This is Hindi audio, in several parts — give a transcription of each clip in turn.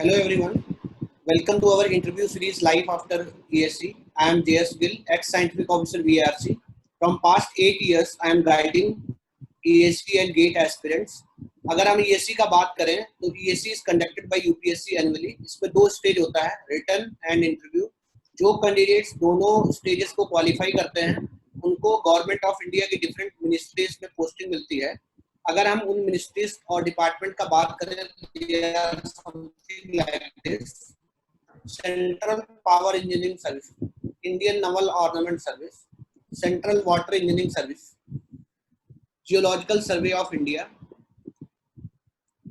Hello everyone, welcome to our interview series Life After ESC. I am JS Gill, ex-scientific officer VRC. From past 8 years, I am guiding ESC and GATE aspirants. अगर हम ESC का बात करें तो ESC is conducted by UPSC annually. इसमें दो स्टेज होता है, रिटन एंड इंटरव्यू. जो कैंडिडेट्स दोनों स्टेजेस को क्वालिफाई करते हैं उनको गवर्नमेंट ऑफ इंडिया की डिफरेंट मिनिस्ट्रीज में पोस्टिंग मिलती है. अगर हम उन मिनिस्ट्रीज और डिपार्टमेंट का बात करें something like this: central power engineering service, Indian naval armament service, central water engineering service, geological survey of India,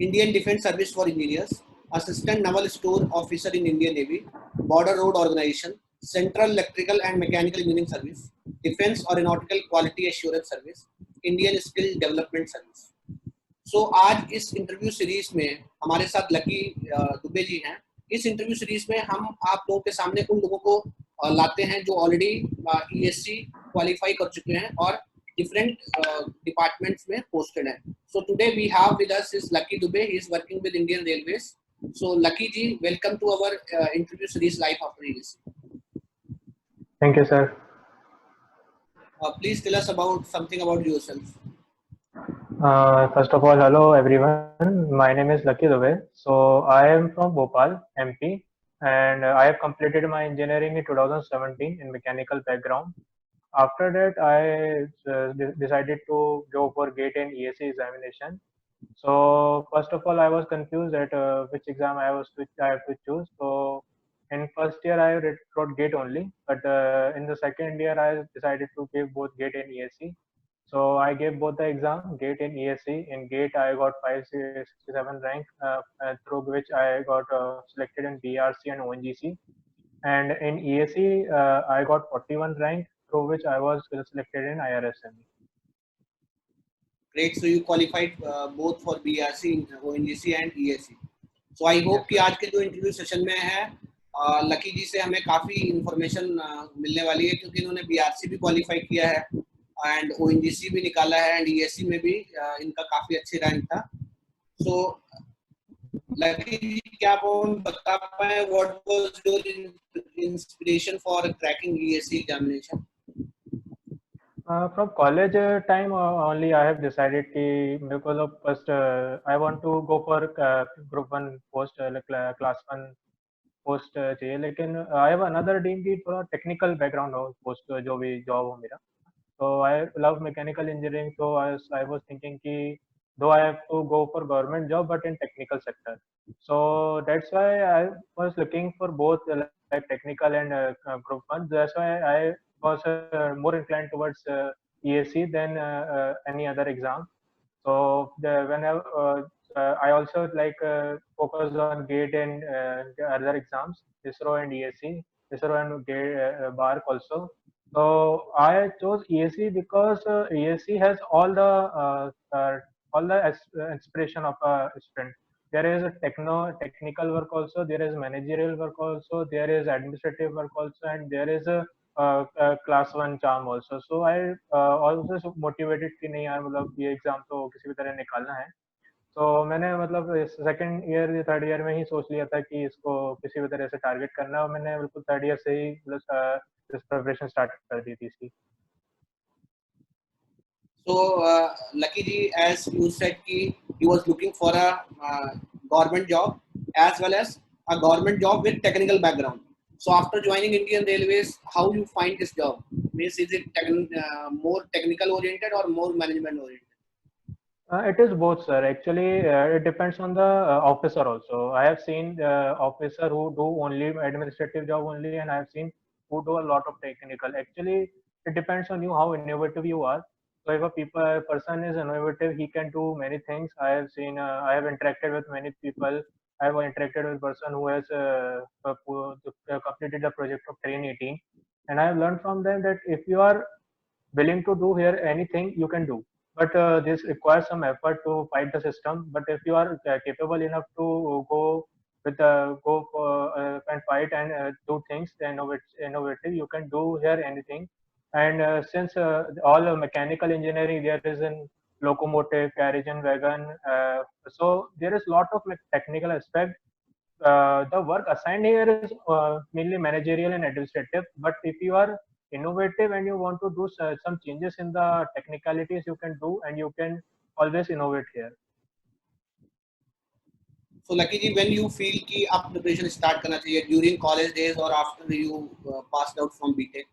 Indian defence service for engineers, assistant naval store officer in Indian navy, border road organisation, central electrical and mechanical engineering service, defence और aeronautical quality assurance service, Indian skill development service. So आज इस इंटरव्यू सीरीज में हमारे साथ लकी दुबे जी हैं. इस इंटरव्यू सीरीज में हम आप लोगों के सामने उन लोगों को लाते हैं जो ऑलरेडी ESC क्वालिफाई कर चुके हैं और डिफरेंट डिपार्टमेंट्स में पोस्टेड हैं. So today we have with us is Lucky Dubey. He is working with Indian railways. So Lucky ji, welcome to our interview series life after ESC. Thank you, sir. Please tell us about something about yourself. First of all, hello everyone. My name is Lucky Dubey. So I am from Bhopal, MP, and I have completed my engineering in 2017 in mechanical background. After that, I decided to go for GATE and ESC examination. So first of all, I was confused at which exam I have to choose. So in first year, I wrote GATE only, but in the second year, I decided to give both GATE and ESC. So I gave both the exam, GATE and ESC. In GATE, I got 567 rank, through which I got selected in BRC and ONGC. And in ESC, I got 41 rank, through which I was selected in IRSME. Great. So you qualified both for BRC, ONGC and ESC. So I hope कि आज के जो इंटरव्यू सेशन में है लकी जी से हमें काफी इंफॉर्मेशन मिलने वाली है, क्योंकि इन्होंने BRC भी क्वालिफाई किया है एंड ONGC भी निकाला है एंड ESC में भी इनका काफी अच्छे रैंक था. सो लकी जी, क्या आप बता पाए what was your inspiration for cracking ESC examination? From college time only I have decided कि मेरे को first I want to go for group 1 post, class 1 post चाहिए, लेकिन I have another dream कि थोड़ा technical background हो, post जो भी job हो मेरा. So I love mechanical engineering, so I was thinking कि though I have to go for government job but in technical sector. So that's why I was looking for both like technical and group 1. That's why I was more inclined towards ESC than any other exam. So I also focus on GATE and other exams, ISRO and ESC, ISRO and GATE, BARC also. So I chose ESC because ESC has all the inspiration of a student. There is a technical work also, there is managerial work also, there is administrative work also, and there is a class 1 charm also. So I also motivated कि नहीं यार, मतलब ये एग्जाम तो किसी भी तरह निकालना है. तो मैंने मतलब सेकंड ईयर या थर्ड ईयर में ही सोच लिया था कि इसको किसी भी तरह से टारगेट करना है, और मैंने बिल्कुल थर्ड ईयर से ही प्रिपरेशन स्टार्ट कर दी थी इसकी. So Lucky ji, as you said कि he was looking for a government job as well as a government job with technical background. So after joining Indian Railways, how you find this job? Means is it more technical oriented or more management oriented? It is both, sir. Actually, it depends on the officer also. I have seen officer who do only administrative job only, and I have seen who do a lot of technical. Actually, it depends on you how innovative you are. So if a person is innovative, he can do many things. I have seen, I have interacted with many people. I have interacted with a person who has completed the project of Train 18, and I have learned from them that if you are willing to do here anything, you can do. But this requires some effort to fight the system. But if you are capable enough to go and fight and do things innovative, you can do here anything. And since all mechanical engineering, there is in locomotive, carriage and wagon, so there is lot of technical aspect the work assigned here is mainly managerial and administrative, but if you are innovative and you want to do some changes in the technicalities, you can do, and you can always innovate here. So Lucky ji, when you feel कि आप preparation start करना चाहिए during college days or after you passed out from BTech,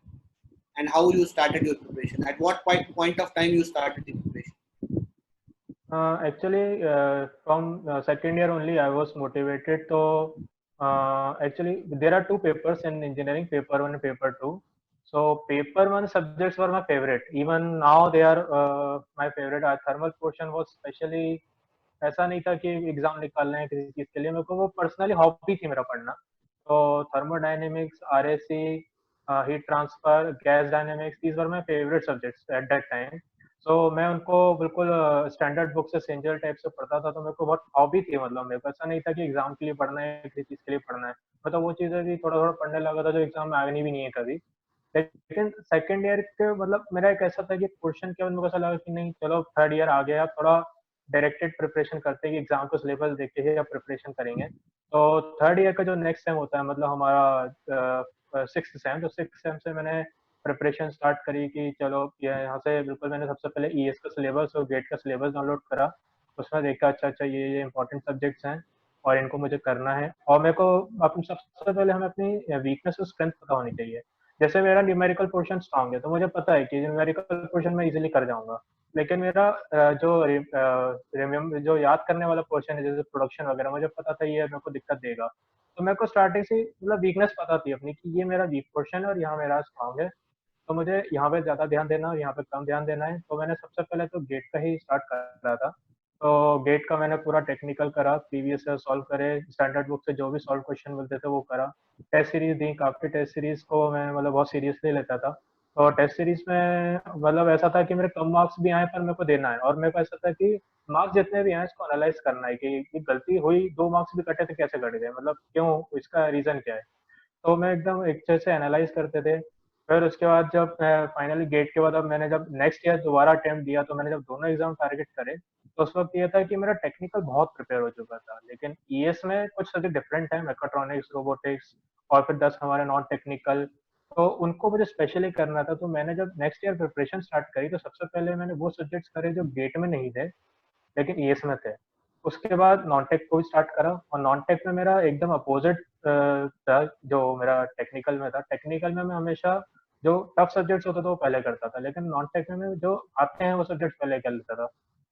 and how you started your preparation? At what point of time you started the preparation? Actually, from second year only, I was motivated. So actually, there are two papers in engineering, paper one and paper two. So paper one subjects were my favorite. Even now, they are my favorite. Our thermal portion was specially, ऐसा नहीं था कि एग्जाम निकालना है किसी चीज के लिए, मेरे को वो पर्सनली हॉबी थी मेरा पढ़ना. तो thermodynamics, RSC, heat transfer, gas dynamics, these were my favourite subjects at that time. तो मैं उनको बिल्कुल स्टैंडर्ड बुक से सिंगल टाइप से पढ़ता था. तो मेरे को बहुत हॉबी थी, मतलब मेरे को ऐसा नहीं था कि एग्जाम के लिए पढ़ना है, किसी चीज के लिए पढ़ना है. मतलब वो चीजें भी थोड़ा थोड़ा पढ़ने लगा था जो एग्जाम में आनी भी नहीं है कभी. लेकिन सेकंड ईयर के मतलब मेरा एक ऐसा था कि क्वेश्चन के बाद मेरे को ऐसा लगा कि नहीं चलो थर्ड ईयर आ गया, थोड़ा डायरेक्टेड प्रिपरेशन करते हैं कि एग्जाम को सिलेबस देख के ही अब प्रिपरेशन करेंगे. तो थर्ड ईयर का जो नेक्स्ट सेम होता है, मतलब हमारा सिक्स सेम, तो सिक्स सेम से मैंने प्रिपरेशन स्टार्ट करी कि चलो ये यहाँ से बिल्कुल मैंने सबसे पहले ईएस का सिलेबस और गेट का सिलेबस डाउनलोड करा. उसमें देखा अच्छा अच्छा ये इंपॉर्टेंट सब्जेक्ट्स हैं और इनको मुझे करना है. और मेरे को अपनी सबसे पहले हमें अपनी वीकनेस और स्ट्रेंथ पता होनी चाहिए. जैसे मेरा न्यूमेरिकल पोर्शन स्ट्रांग है तो मुझे पता है कि न्यूमेरिकल पोर्शन मैं इजीली कर जाऊंगा. लेकिन मेरा जो याद करने वाला पोर्शन है जैसे प्रोडक्शन वगैरह, मुझे पता था ये मेरे को दिक्कत देगा. तो मेरे को स्टार्टिंग से मतलब वीकनेस पता थी अपनी कि ये मेरा वीक पोर्शन है और यहाँ मेरा स्ट्रांग है. तो मुझे यहाँ पे ज्यादा ध्यान देना और यहाँ पे कम ध्यान देना है. तो मैंने सबसे पहले तो गेट का ही स्टार्ट कर रहा था. तो गेट का मैंने पूरा टेक्निकल करा, प्रीवियस ईयर सॉल्व करे, स्टैंडर्ड बुक से जो भी सॉल्व क्वेश्चन मिलते थे वो करा. टेस्ट सीरीज दी, काफी टेस्ट सीरीज को मैं मतलब बहुत सीरियसली लेता था. और टेस्ट सीरीज में मतलब ऐसा था कि मेरे कम मार्क्स भी आए पर मेरे को देना है. और मेरे को ऐसा था कि मार्क्स जितने भी आए इसको एनालाइज करना है कि ये गलती हुई, 2 मार्क्स भी कटे थे कैसे कट गए, मतलब क्यों, इसका रीजन क्या है. तो मैं एकदम अच्छे से एनालाइज करते थे. फिर उसके बाद जब फाइनली गेट के बाद अब मैंने जब नेक्स्ट ईयर दोबारा अटेम्प्ट दिया तो मैंने जब दोनों एग्जाम टारगेट करे तो उस वक्त ये था कि मेरा टेक्निकल बहुत प्रिपेयर हो चुका था. लेकिन ईएस में कुछ सब्जेक्ट डिफरेंट है, मैकाट्रॉनिक्स, रोबोटिक्स और फिर 10 हमारे नॉन टेक्निकल. तो उनको मुझे स्पेशली करना था. तो मैंने जब नेक्स्ट ईयर प्रिपरेशन स्टार्ट करी तो सबसे पहले मैंने वो सब्जेक्ट्स करे जो गेट में नहीं थे लेकिन ईएस में थे. उसके बाद नॉन टेक को भी स्टार्ट करा और नॉन टेक में मेरा एकदम अपोजिट था जो मेरा टेक्निकल में था. टेक्निकल में मैं हमेशा जो टफ सब्जेक्ट्स होते थे वो पहले करता था, लेकिन नॉन टेक में जो आते हैं वो सब्जेक्ट्स पहले कर लेता था.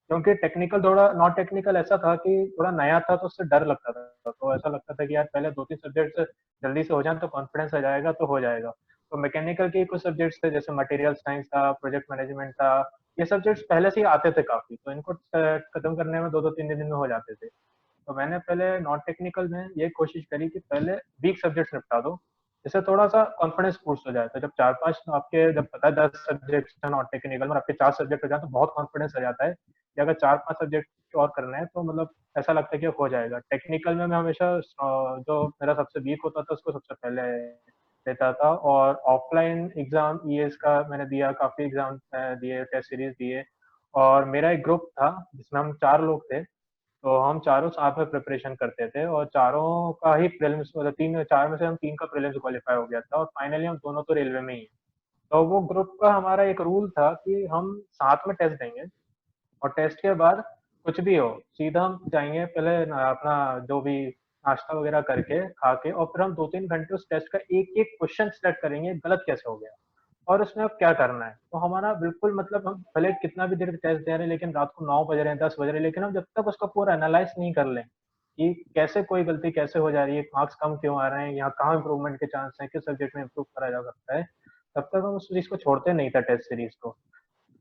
क्योंकि टेक्निकल थोड़ा, नॉन टेक्निकल ऐसा था कि थोड़ा नया था तो उससे डर लगता था. तो ऐसा लगता था कि यार पहले 2-3 सब्जेक्ट्स जल्दी से हो जाए तो कॉन्फिडेंस आ जाएगा तो हो जाएगा. तो मैकेनिकल के कुछ सब्जेक्ट्स थे जैसे मटेरियल साइंस था, प्रोजेक्ट मैनेजमेंट था, ये सब्जेक्ट्स पहले से ही आते थे काफी, तो इनको खत्म करने में 2-2 3 दिन में हो जाते थे. तो मैंने पहले नॉन टेक्निकल में ये कोशिश करी कि पहले वीक सब्जेक्ट्स निपटा दो, इससे थोड़ा सा कॉन्फिडेंस बूस्ट हो जाए. तो जब 4-5 आपके, जब पता है 10 सब्जेक्ट है नॉन टेक्निकल में, आपके 4 सब्जेक्ट हो जाए तो बहुत कॉन्फिडेंस आ जाता है कि अगर 4-5 सब्जेक्ट और करना है तो मतलब ऐसा लगता है कि हो जाएगा. टेक्निकल में मैं हमेशा जो मेरा सबसे वीक होता था उसको सबसे पहले देता था. और ऑफलाइन एग्जाम ईएस का मैंने दिया, काफी एग्जाम दिए, टेस्ट सीरीज दिए. और मेरा एक ग्रुप था जिसमें हम 4 लोग थे. तो हम चारों साथ में प्रिपरेशन करते थे और चारों का ही प्रीलिम्स, मतलब 3-4 में से हम 3 का प्रीलिम्स क्वालिफाई हो गया था और फाइनली हम दोनों तो रेलवे में ही हैं. तो वो ग्रुप का हमारा एक रूल था कि हम साथ में टेस्ट देंगे और टेस्ट के बाद कुछ भी हो सीधा हम जाएंगे पहले अपना जो भी नाश्ता वगैरह करके खा के, और फिर हम 2-3 घंटे उस टेस्ट का एक एक क्वेश्चन सेलेक्ट करेंगे गलत कैसे हो गया और उसमें अब क्या करना है. तो हमारा बिल्कुल मतलब हम भले कितना भी देर टेस्ट दे रहे हैं लेकिन रात को 9 बज रहे हैं, 10 बज रहे हैं, लेकिन हम जब तक उसका पूरा एनालाइज नहीं कर लें कि कैसे कोई गलती कैसे हो जा रही है, मार्क्स कम क्यों आ रहे हैं, यहाँ कहाँ इंप्रूवमेंट के चांस हैं, किस सब्जेक्ट में इंप्रूव करा जा सकता है, तब तक हम उस चीज को छोड़ते नहीं था टेस्ट सीरीज को.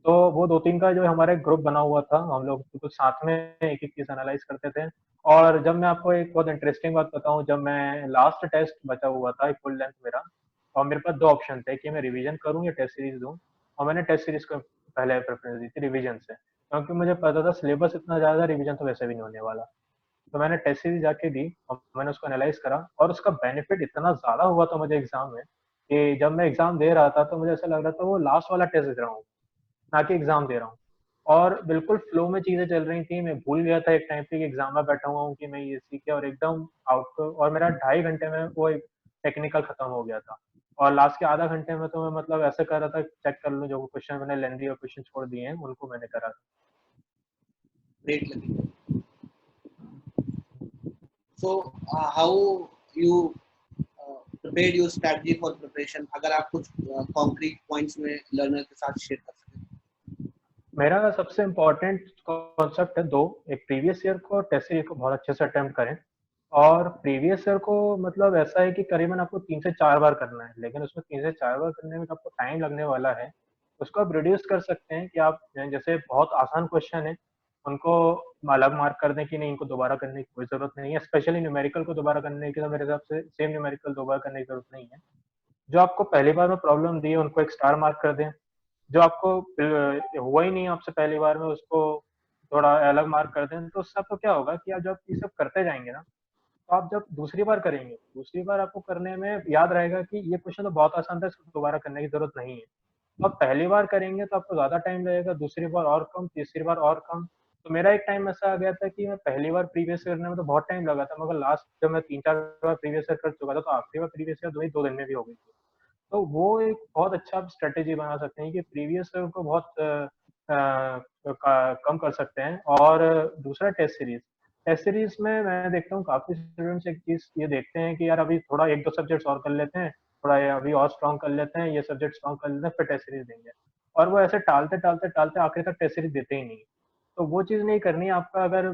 तो वो 2-3 का जो हमारा ग्रुप बना हुआ था, हम लोग कुछ साथ में एक एक चीज एनालाइज करते थे. और जब मैं आपको एक बहुत इंटरेस्टिंग बात बताऊं, जब मैं लास्ट टेस्ट बचा हुआ था फुल लेंथ मेरा, और मेरे पास 2 ऑप्शन थे कि मैं रिवीजन करूं या टेस्ट सीरीज दूं. और मैंने टेस्ट सीरीज को पहले प्रेफरेंस दी थी रिवीजन से, क्योंकि मुझे पता था सिलेबस इतना ज्यादा, रिवीजन तो वैसे भी नहीं होने वाला. तो मैंने टेस्ट सीरीज जाके दी और मैंने उसको एनालाइज करा और उसका बेनिफिट इतना ज्यादा हुआ था मुझे एग्जाम में कि जब मैं एग्जाम दे रहा था तो मुझे ऐसा लग रहा था वो लास्ट वाला टेस्ट दे रहा हूँ ना कि एग्जाम दे रहा हूँ. और बिल्कुल फ्लो में चीजें चल रही थी। मैं भूल गया था एक टाइम पे कि एग्जाम में बैठा हुआ हूँ कि मैं ये सीखे, और एकदम आउट, और मेरा 2.5 घंटे में वो एक टेक्निकल खत्म हो गया था। और लास्ट के आधा घंटे में तो मैं मतलब ऐसे कर रहा था, चेक कर लूँ जो क्वेश्चन मैंने लेंदी और क्वेश्चन छोड़ दिए हैं उनको मैंने करा था। Great lucky. So how you prepared your strategy for preparation? अगर आप कुछ concrete points में लर्नर के साथ शेयर कर सकें। मेरा सबसे इम्पोर्टेंट कॉन्सेप्ट है दो, एक प्रीवियस ईयर को और टेस्ट सीरीज को बहुत अच्छे से अटेम्प्ट करें। और प्रीवियस ईयर को मतलब ऐसा है कि करीबन आपको 3 से 4 बार करना है, लेकिन उसमें 3 से 4 बार करने में आपको टाइम लगने वाला है। उसको आप रिड्यूस कर सकते हैं कि आप जैसे बहुत आसान क्वेश्चन है उनको अलग मार्क कर दें कि नहीं इनको दोबारा करने की कोई जरूरत नहीं है। स्पेशली न्यूमेरिकल को दोबारा करने की तो मेरे हिसाब से सेम न्यूमेरिकल दोबारा करने की जरूरत नहीं है। जो आपको पहली बार में प्रॉब्लम दी है उनको एक स्टार मार्क कर दें। जो आपको हुआ ही नहीं आपसे पहली बार में उसको थोड़ा अलग मार्क कर दें। तो उससे आपको क्या होगा कि आप जब ये सब करते जाएंगे ना, तो आप जब दूसरी बार करेंगे, दूसरी बार आपको करने में याद रहेगा कि ये क्वेश्चन तो बहुत आसान था, इसको दोबारा करने की जरूरत नहीं है। तो आप पहली बार करेंगे तो आपको ज्यादा टाइम लगेगा, दूसरी बार और कम, तीसरी बार और कम। तो मेरा एक टाइम ऐसा आ गया था कि मैं पहली बार प्रीवियस करने में तो बहुत टाइम लगा था, मगर लास्ट जब मैं 3-4 बार प्रीवियस कर चुका था तो आखिरी बार प्रीवियस 2 दिन में भी हो गई थी। तो वो एक बहुत अच्छा आप स्ट्रेटेजी बना सकते हैं कि प्रीवियस को बहुत कम कर सकते हैं। और दूसरा टेस्ट सीरीज में मैं देखता हूँ काफी स्टूडेंट्स एक चीज ये देखते हैं कि यार अभी थोड़ा 1-2 सब्जेक्ट्स और कर लेते हैं, थोड़ा ये अभी और स्ट्रॉन्ग कर लेते हैं, ये सब्जेक्ट स्ट्रॉन्ग कर लेते हैं फिर टेस्ट सीरीज देंगे। और वो ऐसे टालते टालते टालते आखिर तक टेस्ट सीरीज देते ही नहीं। तो वो चीज नहीं करनी है। आपका अगर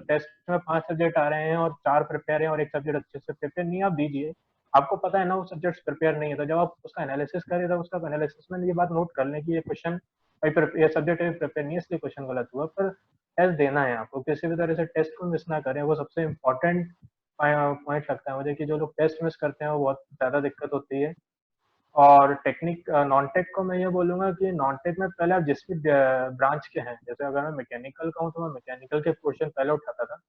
टेस्ट में 5 सब्जेक्ट आ रहे हैं और 4 प्रिपेयर हैं और एक सब्जेक्ट अच्छे से प्रिपेयर नहीं, आप दीजिए। आपको पता है ना वो सब्जेक्ट्स प्रिपेयर नहीं है, तो जब आप उसका एनालिसिस करें तब उसका एनालिसिस में ये बात नोट कर लें कि ये क्वेश्चन ये सब्जेक्ट प्रिपेयर नहीं है इसलिए क्वेश्चन गलत हुआ। पर टेस्ट देना है आपको, किसी भी तरह से टेस्ट को मिस ना करें। वो सबसे इम्पोर्टेंट पॉइंट लगता है मुझे कि जो लोग टेस्ट मिस करते हैं वो बहुत ज्यादा दिक्कत होती है। और टेक्निक नॉन टेक को मैं ये बोलूंगा कि नॉन टेक में पहले आप जिस भी ब्रांच के हैं, जैसे अगर मैं मैकेनिकल का हूँ तो मैं मैकेनिकल के पोर्शन पहले उठाता था।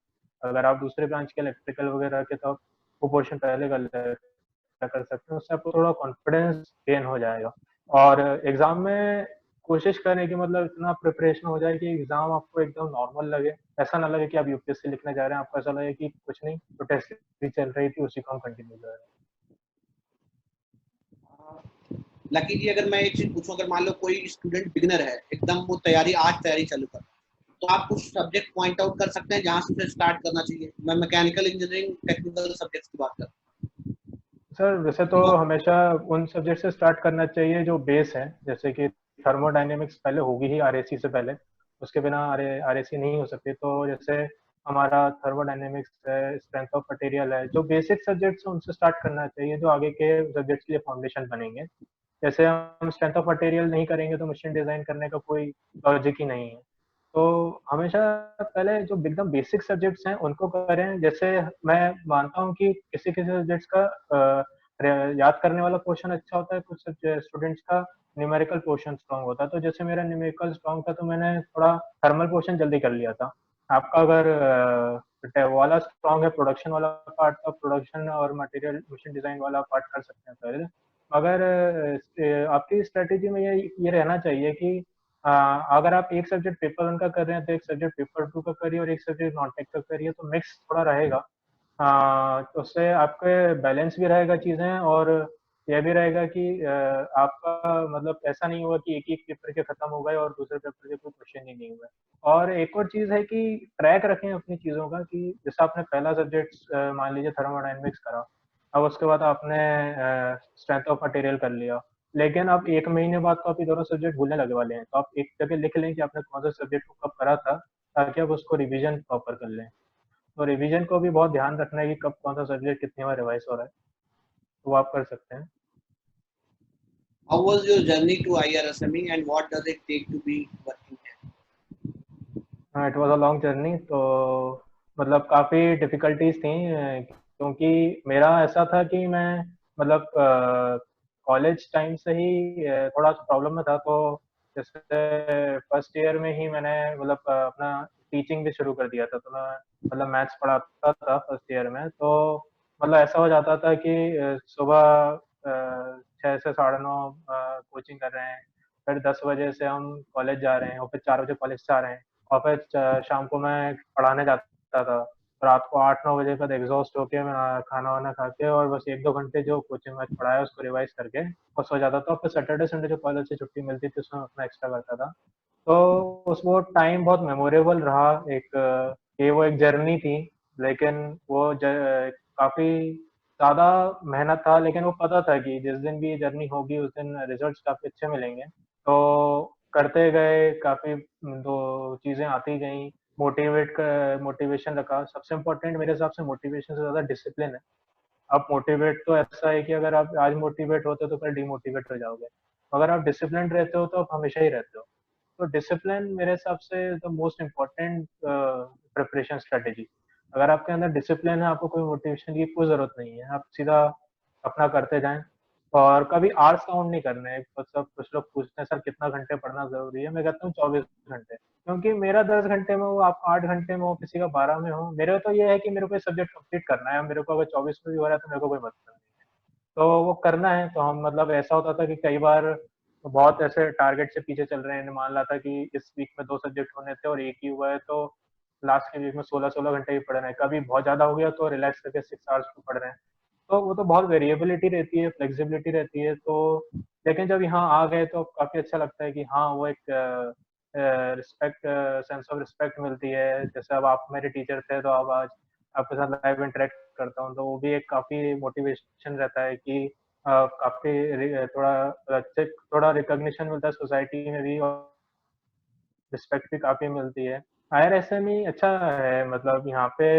अगर आप दूसरे ब्रांच के इलेक्ट्रिकल वगैरह के तो आप वो पोर्शन पहले कर सकते हैं। उससे आपको थोड़ा कॉन्फिडेंस गेन हो जाएगा। और एग्जाम में कोशिश करें कि मतलब इतना प्रिपरेशन हो जाए कि एग्जाम आपको एकदम नॉर्मल लगे। ऐसा ना लगे कि आप यूपीएससी लिखने जा रहे हैं, आपको ऐसा लगे कि कुछ नहीं, तो टेस्ट भी चल रही थी उसी को हम कंटिन्यू कर रहे हैं। लकी जी, अगर मैं एक चीज पूछूं, अगर मान लो कोई स्टूडेंट बिगिनर है, एकदम वो आज तैयारी चालू कर, तो आप कुछ सब्जेक्ट पॉइंट आउट कर सकते हैं जहां से स्टार्ट करना चाहिए? मैं मैकेनिकल इंजीनियरिंग टेक्निकल सब्जेक्ट्स की बात कर। सर वैसे तो हमेशा उन सब्जेक्ट से स्टार्ट करना चाहिए जो बेस है, जैसे कि थर्मोडायनेमिक्स पहले होगी ही आरएसी से पहले, उसके बिना आरएसी नहीं हो सकती। तो जैसे हमारा थर्मोडायनेमिक्स है, स्ट्रेंथ ऑफ मटेरियल है, जो बेसिक सब्जेक्ट्स हैं उनसे स्टार्ट करना चाहिए जो आगे के सब्जेक्ट्स के लिए फाउंडेशन बनेंगे। जैसे हम स्ट्रेंथ ऑफ मटेरियल नहीं करेंगे तो मशीन डिजाइन करने का कोई लॉजिक ही नहीं है। तो हमेशा पहले जो एकदम बेसिक सब्जेक्ट्स हैं उनको करें। जैसे मैं मानता हूँ कि किसी किसी सब्जेक्ट्स का याद करने वाला पोर्शन अच्छा होता है, कुछ स्टूडेंट्स का न्यूमेरिकल पोर्शन स्ट्रांग होता है। तो जैसे मेरा न्यूमेरिकल स्ट्रांग था तो मैंने थोड़ा थर्मल पोर्शन जल्दी कर लिया था। आपका अगर वाला स्ट्रांग है प्रोडक्शन वाला पार्ट, तो प्रोडक्शन और मटेरियल मशीन डिजाइन वाला पार्ट कर सकते हैं पहले। मगर आपकी स्ट्रेटेजी में ये रहना चाहिए कि अगर आप एक सब्जेक्ट पेपर वन का कर रहे हैं तो एक सब्जेक्ट पेपर टू का करिए और एक सब्जेक्ट नॉन टेक का करिए, तो मिक्स थोड़ा रहेगा। तो उससे आपके बैलेंस भी रहेगा चीजें, और यह भी रहेगा कि आपका मतलब ऐसा नहीं होगा कि एक ही पेपर के खत्म हो गए और दूसरे पेपर के कोई क्वेश्चन ही नहीं हुए। और एक और चीज है कि ट्रैक रखें अपनी चीजों का, कि जैसे आपने पहला सब्जेक्ट मान लीजिए थर्मोडायनेमिक्स करा, अब उसके बाद आपने स्ट्रेंथ ऑफ मटेरियल कर लिया, लेकिन अब 1 महीने बाद तो आप ये दोनों सब्जेक्ट भूलने लगे वाले हैं। तो आप एक जगह लिख लें कि आपने कौन सा सब्जेक्ट को कब करा था, ताकि आप उसको रिवीजन प्रॉपर कर लें। तो रिवीजन को भी बहुत ध्यान रखना है कि कब कौन सा सब्जेक्ट कितनी बार रिवाइज हो रहा है, तो वो आप कर सकते हैं। How was your journey to IRSME and what does it take to be working here? हाँ, it was a long journey. तो मतलब काफ़ी डिफ़िकल्टीज थी, क्योंकि मेरा ऐसा था कि मैं मतलब कॉलेज टाइम से ही थोड़ा प्रॉब्लम में था। तो जैसे फर्स्ट ईयर में ही मैंने मतलब अपना टीचिंग भी शुरू कर दिया था। तो मैं मतलब मैथ्स पढ़ाता था फर्स्ट ईयर में। तो मतलब ऐसा हो जाता था कि सुबह 6 से 9:30 कोचिंग कर रहे हैं, फिर 10 बजे से हम कॉलेज जा रहे हैं और फिर 4 बजे कॉलेज से आ रहे हैं और फिर शाम को मैं पढ़ाने जाता था। रात को 8-9 बजे बाद एग्जॉस्ट होके मैं खाना वाना खा के और बस 1-2 घंटे जो कोचिंग में पढ़ाया उसको रिवाइज करके और सो जाता था। फिर सैटरडे संडे जो कॉलेज से छुट्टी मिलती थी उसमें अपना एक्स्ट्रा करता था। तो उस वो टाइम बहुत मेमोरेबल रहा। ये वो एक जर्नी थी, लेकिन वो काफी ज्यादा मेहनत था, लेकिन वो पता था कि जिस दिन भी ये जर्नी होगी उस दिन रिजल्ट्स काफी अच्छे मिलेंगे। तो करते गए, काफी दो चीजें आती गई, मोटिवेशन रखा। सबसे इम्पोर्टेंट मेरे हिसाब से मोटिवेशन से ज्यादा डिसिप्लिन है। आप मोटिवेट तो ऐसा है कि अगर आप आज मोटिवेट होते हो तो कल डिमोटिवेट हो जाओगे, अगर आप डिसिप्लिन रहते हो तो आप हमेशा ही रहते हो। तो डिसिप्लिन मेरे हिसाब से the most important preparation strategy. अगर आपके अंदर डिसिप्लिन है, आपको कोई मोटिवेशन की कोई जरूरत नहीं है, आप सीधा अपना करते जाएं। और कभी आवर्स काउंट नहीं करने हैं। मतलब कुछ लोग पूछते हैं सर कितना घंटे पढ़ना जरूरी है, मैं कहता हूँ 24 घंटे, क्योंकि मेरा 10 घंटे में हो, आप 8 घंटे में हो, किसी का 12 में हो, मेरे तो ये है कि मेरे को सब्जेक्ट कंप्लीट करना है। मेरे को अगर 24 में भी हो रहा है तो मेरे को कोई मतलब नहीं है, तो वो करना है। तो हम मतलब ऐसा होता था कि कई बार बहुत ऐसे टारगेट से पीछे चल रहे हैं, मान रहा था कि इस वीक में 2 सब्जेक्ट होने थे और एक ही हुआ है, तो लास्ट के वीक में 16-16 घंटे ही पढ़ रहे हैं। कभी बहुत ज्यादा हो गया तो रिलैक्स करके 6 आवर्स को पढ़ रहे हैं। तो वो तो बहुत वेरिएबिलिटी रहती है, फ्लेक्सिबिलिटी रहती है। तो लेकिन जब यहाँ आ गए तो काफी अच्छा लगता है कि हाँ वो एक रिस्पेक्ट, सेंस ऑफ रिस्पेक्ट मिलती है। जैसे अब आप मेरे टीचर थे तो अब आज आपके साथ लाइव इंटरेक्ट करता हूँ, तो वो भी एक काफी मोटिवेशन रहता है कि काफी थोड़ा रिकॉग्निशन मिलता है सोसाइटी में भी, और रिस्पेक्ट भी काफी मिलती है। IRSME अच्छा है, मतलब यहाँ पे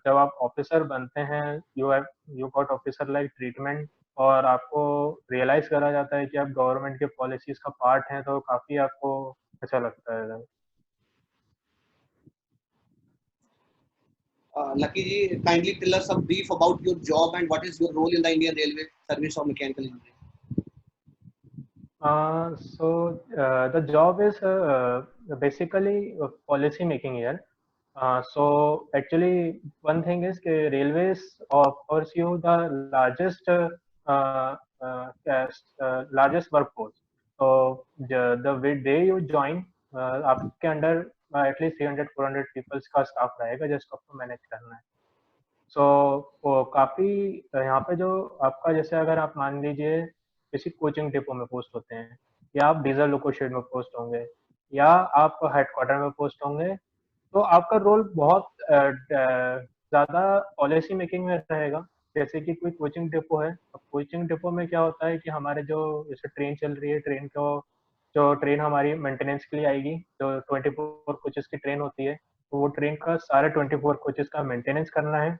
जब आप ऑफिसर बनते हैं, you got officer like treatment, और आपको रियलाइज करा जाता है कि आप गवर्नमेंट के पॉलिसीज का पार्ट हैं, तो काफी आपको अच्छा लगता है। Lucky ji, kindly tell us a brief about your job and what is your role in the Indian Railway Service of Mechanical Engineering. The job is basically policy making here. So actually, one thing is that railways offers you the largest workforce. So the day you join, आपके अंडर at least 300-400 people का स्टाफ रहेगा जिसको आपको मैनेज करना है। सो वो काफी यहाँ पे जो आपका, जैसे अगर आप मान लीजिए किसी कोचिंग डिपो में पोस्ट होते हैं, या आप डीजल लोको शेड में पोस्ट होंगे, या आप हेडक्वार्टर में पोस्ट होंगे, तो आपका रोल बहुत ज्यादा पॉलिसी मेकिंग में रहेगा। जैसे कि कोई कोचिंग डिपो है, अब कोचिंग डिपो में क्या होता है कि हमारे जो जैसे ट्रेन चल रही है, ट्रेन को जो ट्रेन हमारी मेंटेनेंस के लिए आएगी, जो 24 कोचेस की ट्रेन होती है, तो वो ट्रेन का सारे 24 कोचेस का मेंटेनेंस करना है।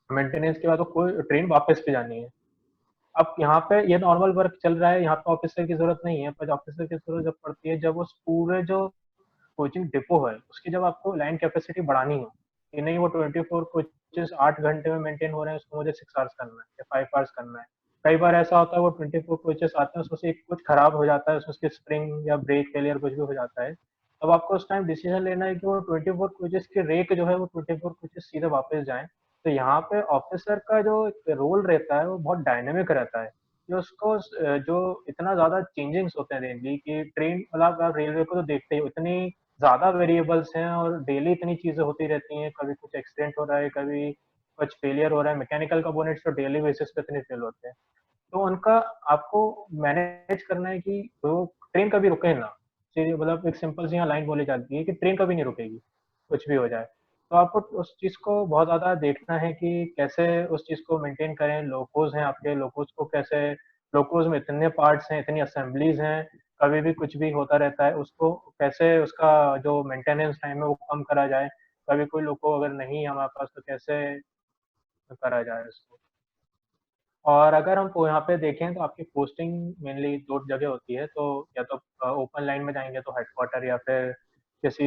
मेंटेनेंस के बाद तो कोई ट्रेन वापस पे जानी है। अब यहाँ पे ये नॉर्मल वर्क चल रहा है, यहाँ पे ऑफिसर की जरूरत नहीं है, पर ऑफिसर की जरूरत जब पड़ती है जब उस पूरे जो कोचिंग डिपो है उसकी जब आपको लाइन कैपेसिटी बढ़ानी हो, कि नहीं वो 24 कोचेस 8 घंटे में मेंटेन हो रहे हैं, उसको मुझे 6 आवर्स करना है या 5 आवर्स करना है। कई बार ऐसा होता है वो 24 कोचेस आते हैं, उसमें से एक कुछ खराब हो जाता है, उसमें उसकी स्प्रिंग या ब्रेक फेलियर कुछ भी हो जाता है। तब आपको उस टाइम डिसीजन लेना है कि वो 24 कोचेस के रेक जो है वो 24 कोचेस सीधे वापस जाएं। तो यहाँ पे ऑफिसर का जो रोल रहता है वो बहुत डायनेमिक रहता है, कि उसको जो इतना ज्यादा चेंजिंग्स होते हैं डेली की ट्रेन, मतलब आप रेलवे को तो देखते ही इतनी ज्यादा वेरिएबल्स हैं और डेली इतनी चीजें होती रहती हैं, कभी कुछ एक्सीडेंट हो रहा है, कभी कुछ फेलियर हो रहा है, मैकेनिकल कंपोनेंट्स तो डेली बेसिस पे इतने फेल होते हैं। तो उनका आपको मैनेज करना है कि वो ट्रेन कभी रुके ना। मतलब एक सिंपल सी यहाँ लाइन बोली जाती है कि ट्रेन कभी नहीं रुकेगी, कुछ भी हो जाए। तो आपको उस चीज को बहुत ज्यादा देखना है कि कैसे उस चीज को मेंटेन करें। लोकोज हैं आपके, लोकोज को कैसे, लोकोज में इतने पार्ट्स हैं, इतनी असेंबलीज हैं, कभी भी कुछ भी होता रहता है, उसको कैसे उसका जो मेंटेनेंस टाइम है वो कम करा जाए। कभी कोई लोको अगर नहीं है हमारे पास तो कैसे करा जाए उसको। और अगर हम यहाँ पे देखें तो आपकी पोस्टिंग मेनली 2 जगह होती है, तो या तो ओपन लाइन में जाएंगे तो हेडक्वार्टर, या फिर किसी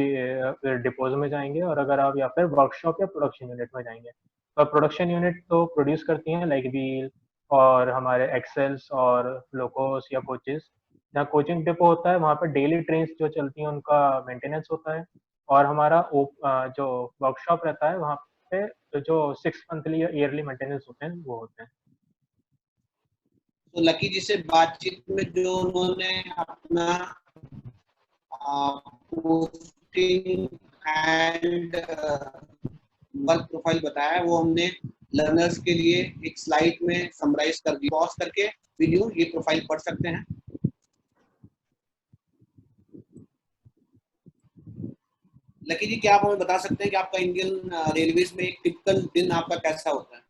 डिपोज में जाएंगे, और अगर आप या फिर वर्कशॉप या प्रोडक्शन यूनिट में जाएंगे। तो प्रोडक्शन यूनिट तो प्रोड्यूस करती हैं लाइक व्हील और हमारे एक्सेल्स और लोकोस या कोचेस। जहाँ कोचिंग डिपो होता है वहाँ पर डेली ट्रेन जो चलती हैं उनका मेंटेनेंस होता है। और हमारा जो वर्कशॉप रहता है वहाँ पे जो 6 मंथली या ईयरली मेंटेनेंस होते हैं वो होते हैं। तो लकी जी से बातचीत में जो उन्होंने अपना पोस्टिंग एंड वर्क प्रोफाइल बताया है, वो हमने लर्नर्स के लिए एक स्लाइड में समराइज कर दी। पॉज करके वीडियो ये प्रोफाइल पढ़ सकते हैं। लकी जी, क्या आप हमें बता सकते हैं कि आपका इंडियन रेलवेज में एक टिपिकल दिन आपका कैसा होता है?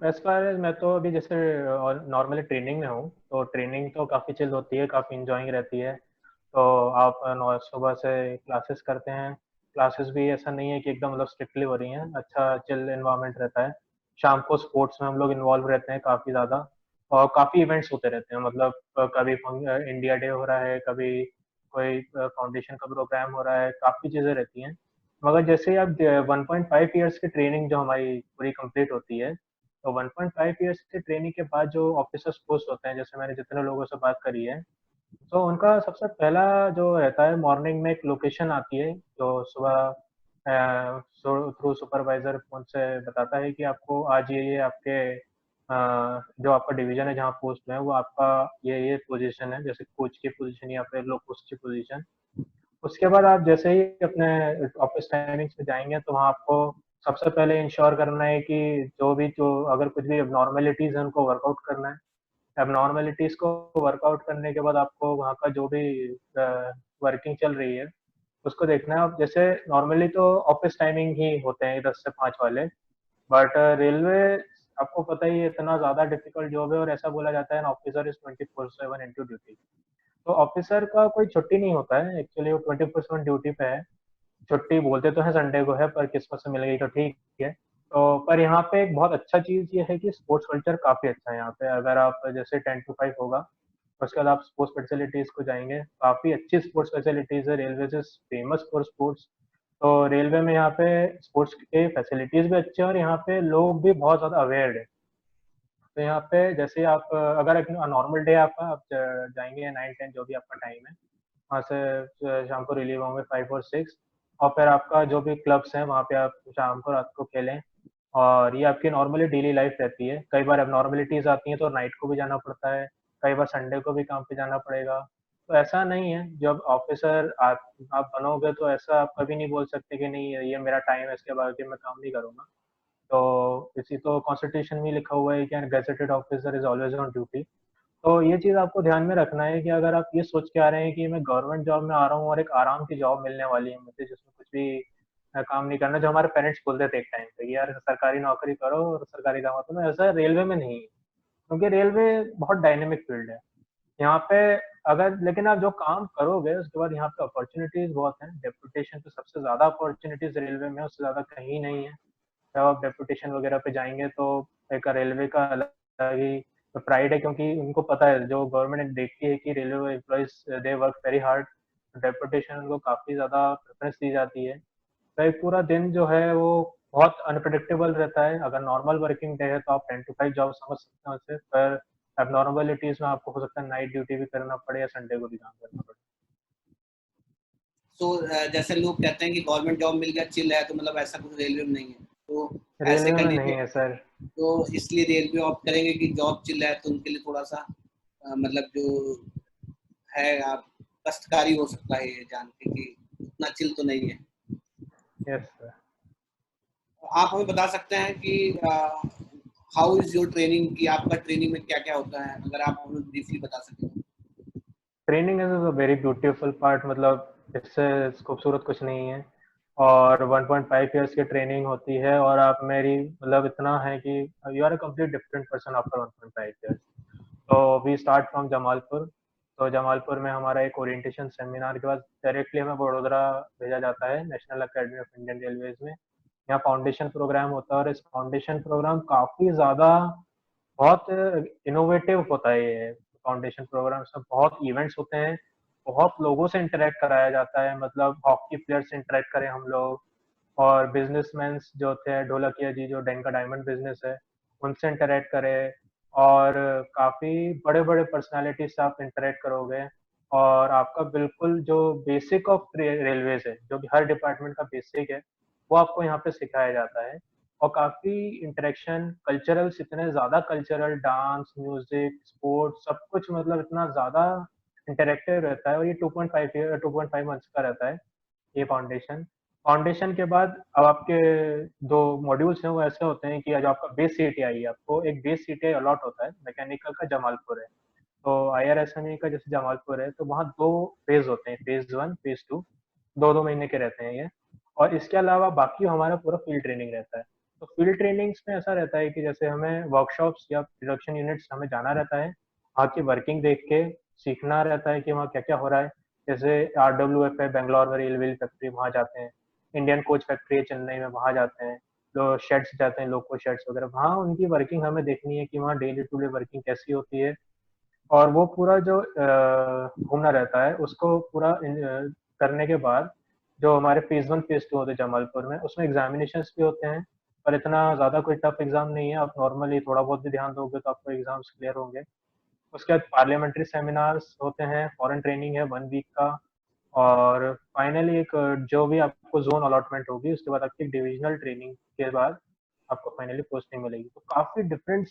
एज फार एज मैं तो अभी जैसे नॉर्मली ट्रेनिंग में हूँ, तो ट्रेनिंग तो काफ़ी चिल होती है, काफ़ी इंजॉइंग रहती है। तो आप सुबह से क्लासेस करते हैं, क्लासेस भी ऐसा नहीं है कि एकदम मतलब स्ट्रिक्टली हो रही हैं, अच्छा चिल इन्वायरमेंट रहता है। शाम को स्पोर्ट्स में हम लोग इन्वॉल्व रहते हैं काफ़ी ज़्यादा, और काफ़ी इवेंट्स होते रहते हैं। मतलब कभी इंडिया डे हो रहा है, कभी कोई फाउंडेशन का प्रोग्राम हो रहा है, काफ़ी चीज़ें रहती हैं। मगर जैसे ही आप 1.5 ईयर्स की ट्रेनिंग जो हमारी पूरी कंप्लीट होती है, तो 1.5 ईयर्स की ट्रेनिंग के बाद जो ऑफिसर्स पोस्ट होते हैं, जैसे मैंने जितने लोगों से बात करी है, तो उनका सबसे पहला जो रहता है, मॉर्निंग में एक लोकेशन आती है जो सुबह थ्रू सुपरवाइजर फोन से बताता है कि आपको आज ये आपके जो आपका डिवीजन है जहाँ पोस्ट है, वो आपका ये पोजीशन है, जैसे कोच की पोजीशन या फिर लोकोस्ट की पोजीशन। उसके बाद आप जैसे ही अपने ऑफिस टाइमिंग्स में जाएंगे, तो वहाँ आपको सबसे पहले इंश्योर करना है कि जो अगर कुछ भी एबनॉर्मेलिटीज है उनको वर्कआउट करना है। एबनॉर्मेलिटीज को वर्कआउट करने के बाद आपको वहाँ का जो भी वर्किंग चल रही है उसको देखना है। आप जैसे नॉर्मली तो ऑफिस टाइमिंग ही होते हैं 10 से 5 वाले, बट रेलवे आपको पता ही है इतना ज़्यादा डिफिकल्ट जॉब है, और ऐसा बोला जाता है, ऑफिसर इज 24/7 इनटू ड्यूटी। तो ऑफिसर का कोई छुट्टी नहीं होता है, एक्चुअली वो 24/7 ड्यूटी पे है। छुट्टी बोलते तो है संडे को है, पर किस्मत से मिल गई तो ठीक है। तो पर यहाँ पे एक बहुत अच्छा चीज ये है कि स्पोर्ट्स कल्चर काफी अच्छा है यहाँ पे। अगर आप जैसे 10 to 5 होगा, उसके बाद आप स्पोर्ट्स फैसिलिटीज को जाएंगे, काफी अच्छी स्पोर्ट्स फैसिलिटीज है। Railway is famous for sports. तो रेलवे में यहाँ पे स्पोर्ट्स के फैसिलिटीज भी अच्छे हैं, और यहाँ पे लोग भी बहुत ज्यादा अवेयर है। तो यहाँ पे जैसे आप अगर एक नॉर्मल डे आपका, आप जाएंगे 9-10 जो भी आपका टाइम है, वहाँ से शाम को रिलीव होंगे 5 और 6, और फिर आपका जो भी क्लब्स हैं वहाँ पे आप शाम को रात को खेलें। और ये आपकी नॉर्मली डेली लाइफ रहती है। कई बार एबनॉर्मलिटीज आती हैं तो नाइट को भी जाना पड़ता है, कई बार संडे को भी काम पे जाना पड़ेगा। तो ऐसा नहीं है, जब ऑफिसर आप बनोगे तो ऐसा आप कभी नहीं बोल सकते कि नहीं ये मेरा टाइम है, इसके बाद मैं काम नहीं करूँगा। तो इसी तो कॉन्स्टिट्यूशन में लिखा हुआ है कि gazetted officer is always on duty. तो ये चीज़ आपको ध्यान में रखना है कि अगर आप ये सोच के आ रहे हैं कि मैं गवर्नमेंट जॉब में आ रहा हूँ और एक आराम की जॉब मिलने वाली है मुझे, जिसमें कुछ भी काम नहीं करना, जो हमारे पेरेंट्स बोलते थे एक टाइम पे कि यार सरकारी नौकरी करो और सरकारी काम करो, ऐसा रेलवे में नहीं है। क्योंकि रेलवे बहुत डायनेमिक फील्ड है यहाँ पे। अगर लेकिन आप जो काम करोगे उसके बाद यहाँ पे अपॉर्चुनिटीज बहुत हैं। डेपुटेशन पे सबसे ज्यादा अपॉर्चुनिटीज रेलवे में, उससे ज्यादा कहीं नहीं है। जब आप डेपुटेशन वगैरह पे जाएंगे तो एक रेलवे का अलग ही प्राइड है, क्योंकि उनको पता है, जो गवर्नमेंट देखती है कि railway employees they work very hard. Deputation उनको काफ़ी ज़्यादा प्रेफरेंस दी जाती है। तो एक पूरा दिन जो है वो बहुत अनप्रडिक्टेबल रहता है। अगर नॉर्मल वर्किंग डे है तो आप 10 to 5 जॉब समझ सकते हैं उसे, पर अब नॉर्मलिटीज में आपको हो सकता है नाइट ड्यूटी भी करना पड़े या संडे को भी काम करना पड़े। तो जैसे लोग कहते हैं कि गवर्नमेंट जॉब मिल गया चिल है, तो मतलब ऐसा कुछ रेलवे में नहीं है। तो ऐसे रेलवे में नहीं कैंडिडेट है सर। तो इसलिए रेलवे ऑप्ट करेंगे कि जॉब चिल है, तो उनके लिए थोड़ा सा मतलब जो है आप कष्टकारी हो सकता है ये जान के कि उतना चिल तो नहीं है। Yes sir. आप हमें बता सकते हैं कि हाउ इज योर ट्रेनिंग, कि आपका ट्रेनिंग में क्या क्या होता है, अगर आप हमें ब्रीफली बता सकें। Training is a very beautiful part, मतलब इससे खूबसूरत कुछ नहीं है। और 1.5 ईयर्स की ट्रेनिंग होती है, और आप मेरी मतलब इतना है कि you are a complete different person after 1.5 years. तो वी स्टार्ट फ्रॉम जमालपुर। तो जमालपुर में हमारा एक ओरिएंटेशन सेमिनार के बाद डायरेक्टली हमें वडोदरा भेजा जाता है, national academy of Indian railways में। यहाँ फाउंडेशन प्रोग्राम होता है, और इस फाउंडेशन प्रोग्राम काफ़ी ज़्यादा बहुत इनोवेटिव होता है। ये फाउंडेशन प्रोग्राम में बहुत इवेंट्स होते हैं, बहुत लोगों से इंटरेक्ट कराया जाता है। मतलब हॉकी प्लेयर से इंटरेक्ट करें हम लोग, और बिजनेसमैन जो थे, ढोलकिया जी जो डेन का डायमंड बिजनेस है, उनसे इंटरेक्ट करें। और काफ़ी बड़े बड़े पर्सनालिटीज से आप इंटरेक्ट करोगे, और आपका बिल्कुल जो बेसिक ऑफ रेलवेज है, जो कि हर डिपार्टमेंट का बेसिक है, वो आपको यहाँ पे सिखाया जाता है। और काफी इंटरेक्शन, कल्चरल्स इतने ज्यादा, कल्चरल, डांस, म्यूजिक, स्पोर्ट्स, सब कुछ मतलब इतना ज्यादा इंटरेक्टिव रहता है। और ये 2.5 मंथ्स का रहता है ये फाउंडेशन। फाउंडेशन के बाद अब आपके दो मॉड्यूल्स हैं वो ऐसे होते हैं कि जो आपका बेस सीटीआई है, आपको एक बेस सीटीआई अलॉट होता है मैकेनिकल का, जमालपुर है। तो आईआरएसएमई का जैसे जमालपुर है, तो वहाँ दो फेज होते हैं, फेज 1, फेज 2, 2-2 महीने के रहते हैं ये। और इसके अलावा बाकी हमारा पूरा फील्ड ट्रेनिंग रहता है। तो फील्ड ट्रेनिंग्स में ऐसा रहता है कि जैसे हमें वर्कशॉप्स या प्रोडक्शन यूनिट्स हमें जाना रहता है, वहाँ की वर्किंग देख के सीखना रहता है कि वहाँ क्या क्या हो रहा है। जैसे RWF है बेंगलोर में, रेल व्हील फैक्ट्री, वहाँ जाते हैं। इंडियन कोच फैक्ट्री है चेन्नई में, वहाँ जाते हैं। जो शेड्स जाते हैं, लोको शेड्स वगैरह, वहाँ उनकी वर्किंग हमें देखनी है कि वहाँ डेली टू डे वर्किंग कैसी होती है। और वो पूरा जो घूमना रहता है उसको पूरा करने के बाद जो हमारे फेज 1 फेज 2 होते हैं जमालपुर में, उसमें एग्जामिनेशंस भी होते हैं। पर इतना ज़्यादा कोई टफ एग्जाम नहीं है, आप नॉर्मली थोड़ा बहुत भी ध्यान दोगे तो आपको एग्जाम्स क्लियर होंगे। उसके बाद पार्लियामेंट्री सेमिनार्स होते हैं, फॉरेन ट्रेनिंग है 1 वीक का। और फाइनली एक जो भी आपको जोन अलॉटमेंट होगी, उसके बाद आपकी डिविजनल ट्रेनिंग के बाद आपको फाइनली पोस्टिंग मिलेगी। तो काफ़ी डिफरेंट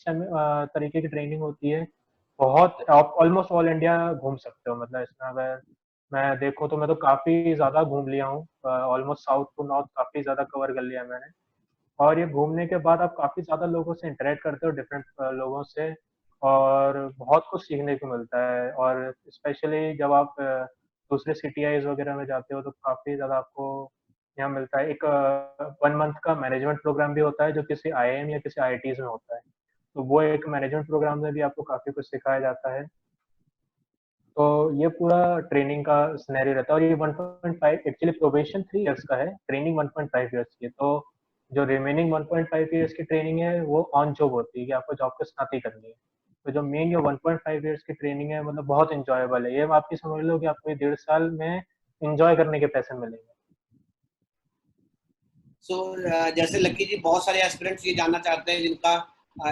तरीके की ट्रेनिंग होती है। बहुत, आप ऑलमोस्ट ऑल इंडिया घूम सकते हो। मतलब इसमें अगर मैं देखूँ तो मैं तो काफ़ी ज़्यादा घूम लिया हूँ, ऑलमोस्ट साउथ टू नॉर्थ काफ़ी ज़्यादा कवर कर लिया मैंने। और ये घूमने के बाद आप काफ़ी ज़्यादा लोगों से इंटरेक्ट करते हो, डिफरेंट लोगों से, और बहुत कुछ सीखने को मिलता है। और स्पेशली जब आप दूसरे सीटीआईज वगैरह में जाते हो तो काफ़ी ज़्यादा आपको यहाँ मिलता है। एक 1 मंथ का मैनेजमेंट प्रोग्राम भी होता है जो किसी आईआईएम या किसी आईआईटीज में होता है। तो वो एक मैनेजमेंट प्रोग्राम में भी आपको काफ़ी कुछ सिखाया जाता है। तो ये पूरा ट्रेनिंग का सिनेरियो रहता है। और ये 1.5, एक्चुअली प्रोबेशन 3 इयर्स का है, ट्रेनिंग 1.5 इयर्स की है। तो जो रिमेनिंग 1.5 इयर्स की ट्रेनिंग है वो ऑन जॉब होती है कि आपको जॉब के साथ ही करनी है। तो जो मेन ये 1.5 इयर्स की ट्रेनिंग है, मतलब बहुत इंजॉयबल है। ये आपकी समझ लो कि आपको ये 1.5 साल में इंजॉय करने के पैसे मिलेंगे। सो जैसे लकी जी, बहुत सारे एस्पिरेंट्स ये जानना चाहते हैं जिनका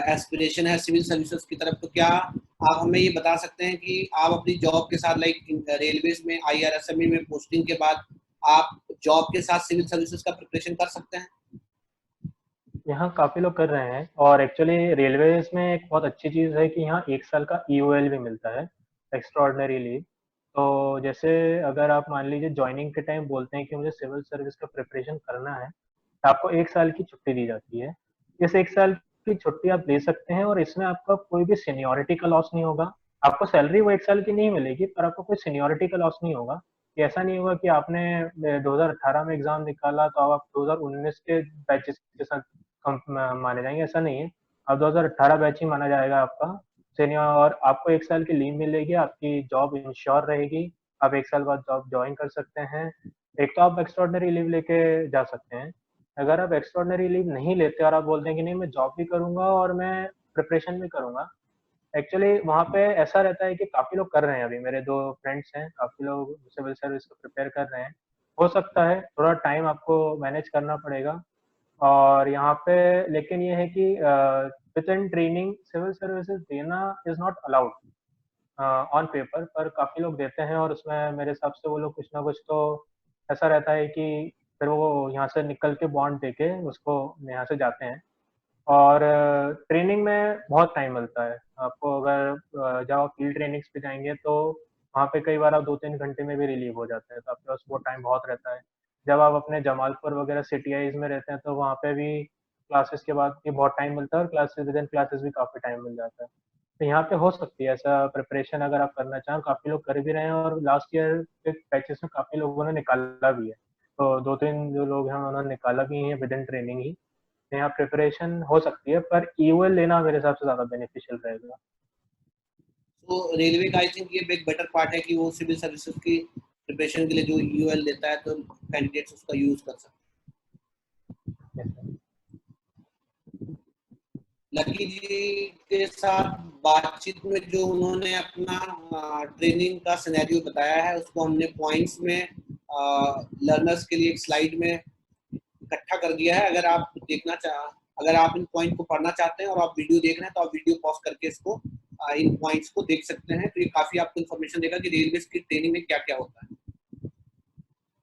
एस्पिरेशन है सिविल सर्विसेज की तरफ, तो क्या आप हमें ये बता सकते हैं कि आप अपनी जॉब के साथ, लाइक रेलवेज में आईआरएसएमई में पोस्टिंग के बाद, आप जॉब के साथ सिविल सर्विसेज का प्रिपरेशन कर सकते हैं? यहाँ काफ़ी लोग कर रहे हैं। और एक्चुअली रेलवेज में एक बहुत अच्छी चीज़ है कि यहाँ 1 साल का ईओएल भी मिलता है, एक्स्ट्रॉर्डनरी लीव। तो जैसे अगर आप मान लीजिए ज्वाइनिंग के टाइम बोलते हैं कि मुझे सिविल सर्विस का प्रिपरेशन करना है, तो आपको 1 साल की छुट्टी दी जाती है। इस 1 साल की छुट्टी आप ले सकते हैं और इसमें आपका कोई भी सीनियोरिटी का लॉस नहीं होगा। आपको सैलरी वो 1 साल की नहीं मिलेगी, पर आपको कोई सीनियोरिटी का लॉस नहीं होगा। कि ऐसा नहीं होगा कि आपने 2018 में एग्जाम निकाला तो अब आप 2019 के बैचेस के साथ माने जाएंगे, ऐसा नहीं है। अब 2018 बैच ही माना जाएगा आपका सीनियर। और आपको 1 साल की लीव मिलेगी, आपकी जॉब इंश्योर रहेगी। आप 1 साल बाद जॉब ज्वाइन कर सकते हैं। एक तो आप एक्स्ट्रॉर्डनरी लीव लेके जा सकते हैं। अगर आप एक्स्ट्रॉर्डनरी लीव नहीं लेते और आप बोलते हैं कि नहीं मैं जॉब भी करूंगा और मैं प्रिपरेशन भी करूंगा, एक्चुअली वहाँ पे ऐसा रहता है कि काफी लोग कर रहे हैं। अभी मेरे 2 फ्रेंड्स हैं, काफी लोग सिविल सर्विस को प्रिपेयर कर रहे हैं। हो सकता है थोड़ा टाइम आपको मैनेज करना पड़ेगा। और यहाँ पे लेकिन ये है कि within training civil services देना is not allowed on paper, पर काफी लोग देते हैं। और उसमें मेरे हिसाब से वो लोग कुछ ना कुछ तो ऐसा रहता है कि फिर वो यहाँ से निकल के बॉन्ड देके उसको यहाँ से जाते हैं। और ट्रेनिंग में बहुत टाइम मिलता है आपको। अगर जब आप फील्ड ट्रेनिंग्स पे जाएंगे तो वहाँ पे कई बार आप 2-3 घंटे में भी रिलीव हो जाते हैं, तो आपके पास वो टाइम बहुत रहता है। जब आप अपने जमालपुर वगैरह सिटीआईज में रहते हैं तो वहाँ पे भी क्लासेस के बाद भी बहुत टाइम मिलता है, और क्लासेस विद इन क्लासेस भी काफ़ी टाइम मिल जाता है। तो यहाँ पे हो सकती है ऐसा प्रिपरेशन अगर आप करना चाहें। काफ़ी लोग कर भी रहे हैं, और लास्ट ईयर के बैचेस में काफ़ी लोगों ने निकाला भी है। तो 2-3 जो लोग हैं उन्होंने निकाला भी है विद इन ट्रेनिंग ही। यहाँ प्रिपरेशन हो सकती है, पर ईओएल लेना मेरे हिसाब से ज्यादा बेनिफिशियल रहेगा। तो रेलवे का आई थिंक ये एक बेटर पार्ट है कि वो सिविल सर्विसेज की प्रिपरेशन के लिए जो यूएल देता है, तो कैंडिडेट्स उसका यूज कर सकते Yes, हैं। लकी जी के साथ बातचीत में जो उन्होंने अपना ट्रेनिंग का सिनेरियो बताया है, उसको हमने पॉइंट्स में लर्नर्स के लिए एक स्लाइड में इकट्ठा कर दिया है। अगर आप इन पॉइंट को पढ़ना चाहते हैं और आप वीडियो देख रहे हैं, तो आप वीडियो पॉज करके इसको इन पॉइंट्स को देख सकते हैं। तो ये काफी आपको इन्फॉर्मेशन देगा कि रेलवे की ट्रेनिंग में क्या क्या होता है।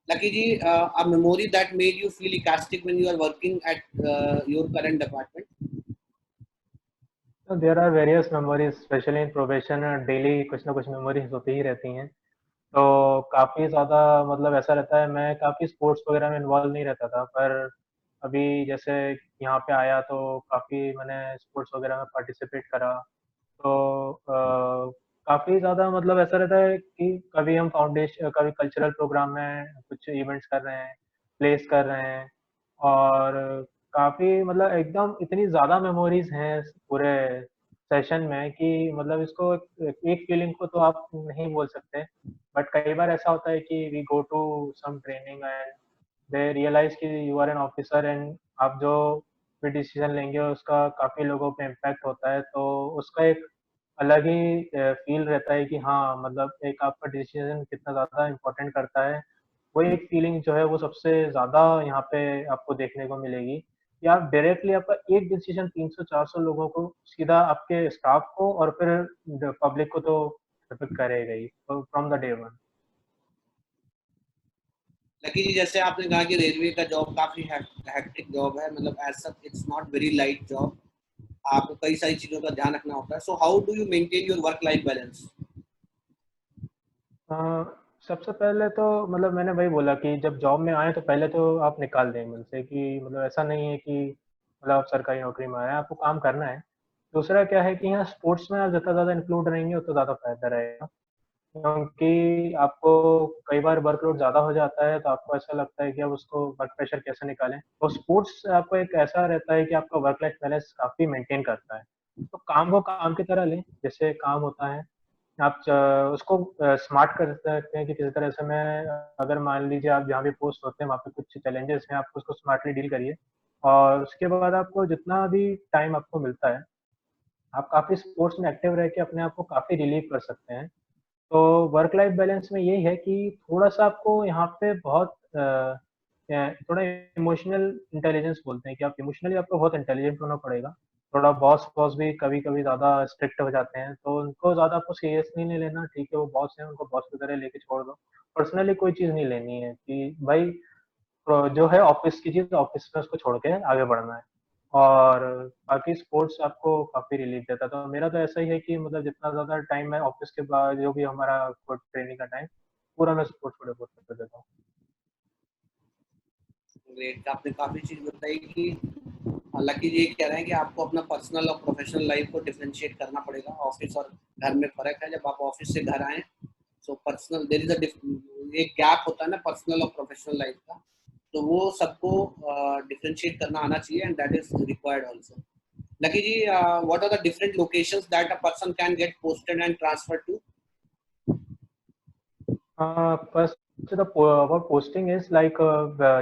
Lucky ji, a memory that made you feel ecstatic when you are working at your current department? So there are various memories, especially in probation, daily कुछ ना कुछ मेमोरीज होती ही रहती हैं। तो काफ़ी ज़्यादा मतलब ऐसा रहता है, मैं काफ़ी स्पोर्ट्स वगैरह में इन्वॉल्व नहीं रहता था, पर अभी जैसे यहाँ पे आया तो काफ़ी मैंने स्पोर्ट्स वगैरह में पार्टिसिपेट करा। तो काफ़ी ज़्यादा मतलब ऐसा रहता है कि कभी हम कभी कल्चरल प्रोग्राम में कुछ इवेंट्स कर रहे हैं, प्लेस कर रहे हैं, और काफ़ी मतलब एकदम इतनी ज़्यादा मेमोरीज़ हैं इस पूरे सेशन में कि मतलब इसको एक फीलिंग को तो आप नहीं बोल सकते। बट कई बार ऐसा होता है कि we go to some training and they realize कि you are an officer and आप जो भी डिसीज़न लेंगे उसका काफ़ी लोगों पे इम्पैक्ट होता है, तो उसका एक अलग ही फ़ील रहता है कि हाँ, मतलब एक आपका डिसीज़न कितना ज़्यादा इम्पोर्टेंट करता है। वो एक फ़ीलिंग जो है वो सबसे ज़्यादा यहाँ पे आपको देखने को मिलेगी कि आप डायरेक्टली आपका एक डिसीज़न 300-400 लोगों को सीधा आपके स्टाफ को और फिर द पब्लिक को तो इफ़ेक्ट करेगा ही, तो from the day one. Lucky ji, जैसे आपने कहा कि रेलवे का जॉब काफी हेक्टिक जॉब है, मतलब as such it's not very light job. आपको कई सारी चीजों का ध्यान रखना होता है। So how do you maintain your work life balance? Uh, सबसे पहले तो मतलब मैंने वही बोला कि जब जॉब में आए तो पहले तो आप निकाल दें मन से कि मतलब ऐसा नहीं है कि मतलब आप सरकारी नौकरी में आए हैं, आपको काम करना है। दूसरा क्या है कि यहाँ स्पोर्ट्स में आप जितना ज़्यादा इंक्लूड रहेंगे उतना ज़्यादा फायदा रहेगा, क्योंकि आपको कई बार वर्कलोड ज़्यादा हो जाता है तो आपको ऐसा लगता है कि अब उसको वर्क प्रेशर कैसे निकालें। तो स्पोर्ट्स आपको एक ऐसा रहता है कि आपका वर्क लाइफ बैलेंस काफ़ी मेंटेन करता है। तो काम को काम की तरह लें, जैसे काम होता है आप उसको स्मार्ट कर सकते हैं कि किसी तरह से मैं अगर मान लीजिए आप जहाँ भी पोस्ट होते हैं वहाँ पे कुछ चैलेंजेस हैं, आप उसको स्मार्टली डील करिए, और उसके बाद आपको जितना भी टाइम आपको मिलता है, आप काफ़ी स्पोर्ट्स में एक्टिव रह के अपने आप को काफ़ी रिलीव कर सकते हैं। तो वर्क लाइफ बैलेंस में यही है कि थोड़ा-सा आपको यहाँ पे बहुत थोड़ा इमोशनल इंटेलिजेंस बोलते हैं कि आप इमोशनली आपको बहुत इंटेलिजेंट होना पड़ेगा। थोड़ा बॉस भी कभी-कभी ज़्यादा स्ट्रिक्ट हो जाते हैं, तो उनको ज़्यादा आपको सीरियसली नहीं लेना, ठीक है वो बॉस हैं, उनको बॉस की तरह लेके छोड़ दो। पर्सनली कोई चीज़ नहीं लेनी है कि भाई जो है ऑफ़िस की चीज़ ऑफ़िस में उसको छोड़ के आगे बढ़ना है। और बाकी स्पोर्ट्स आपको काफ़ी रिलीफ़ देता है, तो मेरा तो ऐसा ही है कि मतलब जितना ज़्यादा टाइम मैं ऑफ़िस के बाद जो भी हमारा को ट्रेनिंग का टाइम, पूरा मैं स्पोर्ट्स को डेवोट कर देता हूँ। ग्रेट, आपने काफी चीज बताई कि लकी जी कह रहे हैं कि आपको अपना पर्सनल और प्रोफेशनल लाइफ को डिफरेंशिएट करना पड़ेगा। ऑफिस और घर में फर्क है। जब आप ऑफिस से घर आए, so personal there is a एक गैप होता है ना पर्सनल और प्रोफेशनल लाइफ का, तो वो सबको डिफरेंशिएट करना आना चाहिए, and that is required also. Lucky ji, what are the different locations that a person can get posted and transferred to? First the about posting is like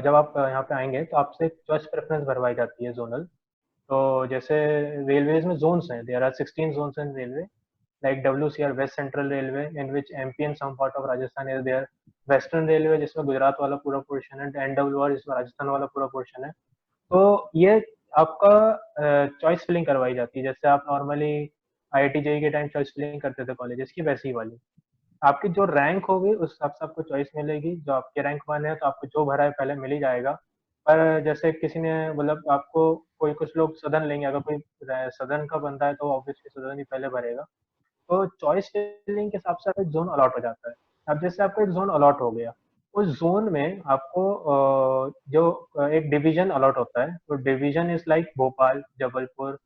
जब आप यहाँ पे आएँगे तो आपसे चॉइस प्रेफ़रेंस भरवाई जाती है ज़ोनल। तो जैसे रेलवेज़ में ज़ोन्स हैं, there are 16 zones in railway, like WCR West Central Railway, in which MP and some part of Rajasthan is there. Western railway जिसमें गुजरात वाला पूरा पोर्शन है, NWR जिसमें राजस्थान वाला पूरा पोर्शन है। तो ये आपका चॉइस फिलिंग करवाई जाती है, जैसे आप नॉर्मली IIT जेईई के टाइम चॉइस फिलिंग करते थे कॉलेजेस की, वैसी ही वाली। आपकी जो रैंक होगी उस हिसाब से आपको चॉइस मिलेगी, जो आपके रैंक 1 है तो आपको जो भरा है पहले मिल ही जाएगा। पर जैसे किसी ने मतलब आपको कोई कुछ लोग सदर्न लेंगे, अगर कोई सदर्न का बंदा है तो ऑब्वियसली सदर्न ही पहले भरेगा। तो चॉइस फिलिंग के हिसाब से आपको एक ज़ोन अलॉट हो जाता है। अब जैसे आपको एक ज़ोन अलॉट हो गया, उस ज़ोन में आपको जो एक डिवीज़न अलॉट होता है, तो division is like Bhopal, Jabalpur,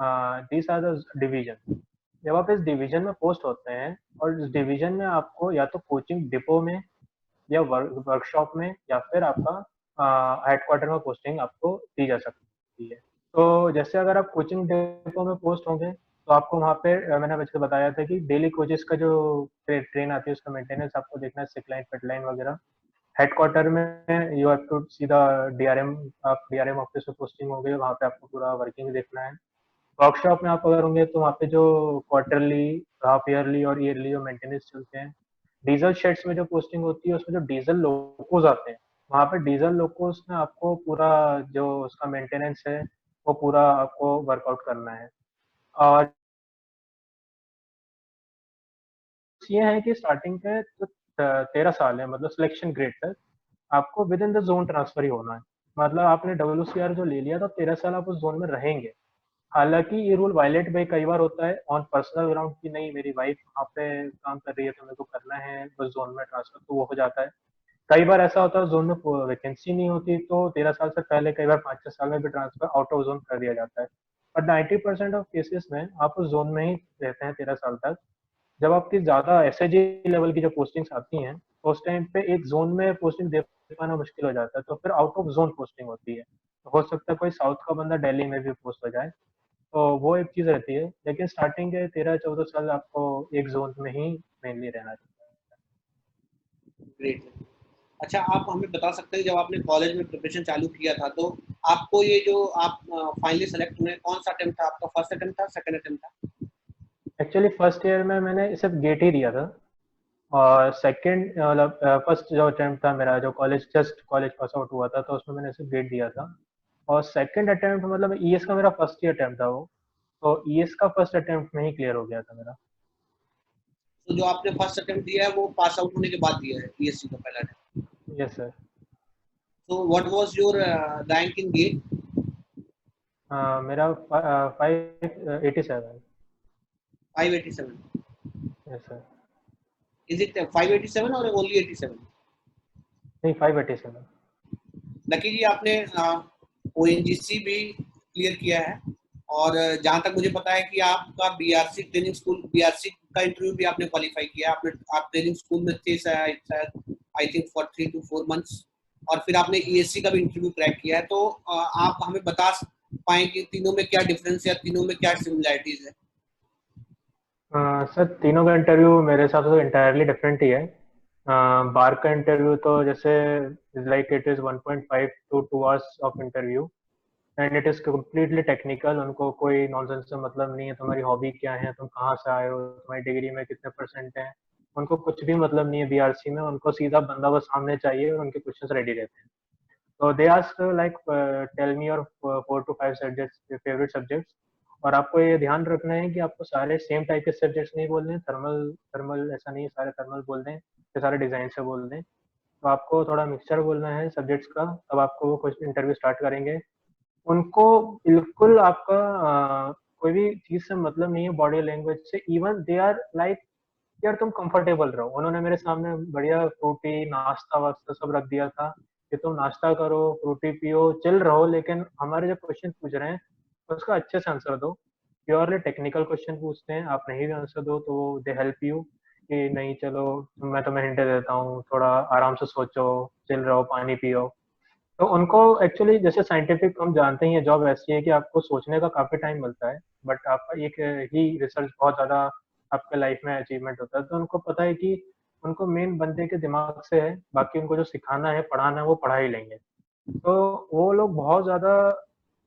these are the division. जब आप इस डिवीज़न में पोस्ट होते हैं और इस डिवीज़न में आपको या तो कोचिंग डिपो में या वर्कशॉप में या फिर आपका हेडक्वार्टर में पोस्टिंग आपको दी जा सकती है। तो जैसे अगर आप कोचिंग डिपो में पोस्ट होंगे, तो आपको वहाँ पे मैंने वैसे बताया था कि डेली कोचेज़ का जो ट्रेन आती है उसका मेंटेनेंस आपको देखना है, सिक लाइन, फिट लाइन वगैरह। हेडक्वार्टर में यू हैव टू सीधा डीआरएम, आप डीआरएम ऑफिस में पोस्टिंग हो गई, वहाँ पे आपको पूरा वर्किंग देखना है। वर्कशॉप में आप अगर होंगे तो वहाँ पे जो क्वार्टरली, हाफ ईयरली और ईयरली जो मेंटेनेंस चलते हैं। डीजल शेड्स में जो पोस्टिंग होती है उसमें जो डीजल लोकोज आते हैं, वहाँ पे डीजल लोकोज में आपको पूरा जो उसका मेंटेनेंस है वो पूरा आपको वर्कआउट करना है। और ये है कि स्टार्टिंग पे तो 13 साल है मतलब सिलेक्शन ग्रेड तक। आपको within the zone transfer ही होना है। मतलब आपने WCR जो ले लिया तो 13 साल आप उस जोन में रहेंगे। हालांकि ये रूल वायलेट भाई कई बार होता है ऑन पर्सनल ग्राउंड की, नहीं मेरी वाइफ वहाँ पे काम कर रही है तो मेरे को करना है उस जोन में ट्रांसफर, तो वो हो जाता है। कई बार ऐसा होता है जोन में वैकेंसी नहीं होती तो 13 साल से पहले कई बार 5-6 साल में भी ट्रांसफर आउट ऑफ जोन कर दिया जाता है। बट 90% ऑफ केसेस में आप उस जोन में ही रहते हैं 13 साल तक। जब आपकी ज्यादा SAG लेवल की जो पोस्टिंग्स आती हैं तो उस टाइम पे एक जोन में पोस्टिंग दे पाना मुश्किल हो जाता है, तो फिर आउट ऑफ जोन पोस्टिंग होती है। तो हो सकता है कोई साउथ का बंदा दिल्ली में भी पोस्ट हो जाए, तो वो एक चीज रहती है। लेकिन स्टार्टिंग के 13-14 साल आपको एक जोन में ही मेनली रहना चाहिए। ग्रेट। अच्छा, आप हमें बता सकते हैं जब आपने कॉलेज में प्रिपरेशन चालू किया था तो आपको ये जो आप फाइनली सेलेक्ट हुए, कौन सा अटेम्प्ट था आपका? फर्स्ट अटेम्प्ट था, सेकंड अटेम्प्ट था? एक्चुअली फर्स्ट ईयर में मैंने सिर्फ गेट ही दिया था, और सेकंड मतलब फर्स्ट जो अटेम्प्ट था मेरा, जो कॉलेज पास आउट हुआ था तो उसमें मैंने सिर्फ गेट दिया था। और सेकंड अटेम्प्ट मतलब ES का मेरा फर्स्ट ही अटेम्प्ट था वो, तो ES का फर्स्ट अटेम्प्ट में ही क्लियर हो गया था मेरा। तो जो आपने फर्स्ट अटेम्प्ट दिया है वो पास आउट होने के बाद दिया है PSC का पहला attempt? Yes sir. So what was your rank in GATE? मेरा 587। 587. Yes sir. Is it 587 or only 87? नहीं 587। लकी जी, आपने ONGC भी क्लियर किया है, और जहाँ तक मुझे पता है कि आपका BRC ट्रेनिंग स्कूल, BRC का इंटरव्यू भी आपने क्वालिफाई किया। आप ट्रेनिंग स्कूल में थे शायद I think for 3 to 4 months, और फिर आपने ESC का भी इंटरव्यू क्रैक किया है। तो आप हमें बता पाएं कि तीनों में क्या डिफरेंस या तीनों में क्या सिमिलैरिटीज है? सर तीनों का इंटरव्यू मेरे हिसाब से तो इंटायरली डिफरेंट ही है। बार का इंटरव्यू तो जैसे like it is 1.5 to 2 hours of interview, and it is completely technical. उनको कोई नॉनसेंस से मतलब नहीं है तुम्हारी हॉबी क्या है, तुम कहाँ से आए हो, तुम्हारी डिग्री में कितने परसेंट हैं, उनको कुछ भी मतलब नहीं है BRC में। उनको सीधा बंदा बस सामने चाहिए और उनके क्वेश्चंस रेडी रहते हैं। तो they ask like tell me your 4 to 5 subjects, favourite subjects. और आपको ये ध्यान रखना है कि आपको सारे सेम टाइप के सब्जेक्ट्स नहीं बोलने हैं। थर्मल थर्मल ऐसा नहीं है सारे थर्मल बोल दें या सारे डिजाइन से बोल दें। तो आपको थोड़ा मिक्सचर बोलना है सब्जेक्ट्स का, तब आपको वो क्वेश्चन इंटरव्यू स्टार्ट करेंगे। उनको बिल्कुल आपका कोई भी चीज से मतलब नहीं है, बॉडी लैंग्वेज से। इवन दे आर लाइक यार तुम कंफर्टेबल रहो। उन्होंने मेरे सामने बढ़िया फ्रूटी नाश्ता वास्ता सब रख दिया था कि तुम नाश्ता करो, फ्रूटी पियो, चिल रहो, लेकिन हमारे जो क्वेश्चन पूछ रहे हैं उसका अच्छे से आंसर दो। प्योरली टेक्निकल क्वेश्चन पूछते हैं, आप नहीं भी आंसर दो तो दे हेल्प यू कि नहीं चलो मैं तुम्हें हिंट देता हूँ, थोड़ा आराम से सोचो, चिल रहो, पानी पियो। तो उनको एक्चुअली जैसे साइंटिफिक हम जानते ही हैं, जॉब ऐसी है कि आपको सोचने का काफी टाइम मिलता है, बट आपका एक ही रिसर्च बहुत ज्यादा आपके लाइफ में अचीवमेंट होता है। तो उनको पता है कि उनको मेन बंदे के दिमाग से है, बाकी उनको जो सिखाना है पढ़ाना है वो पढ़ा ही लेंगे। तो वो लोग बहुत ज्यादा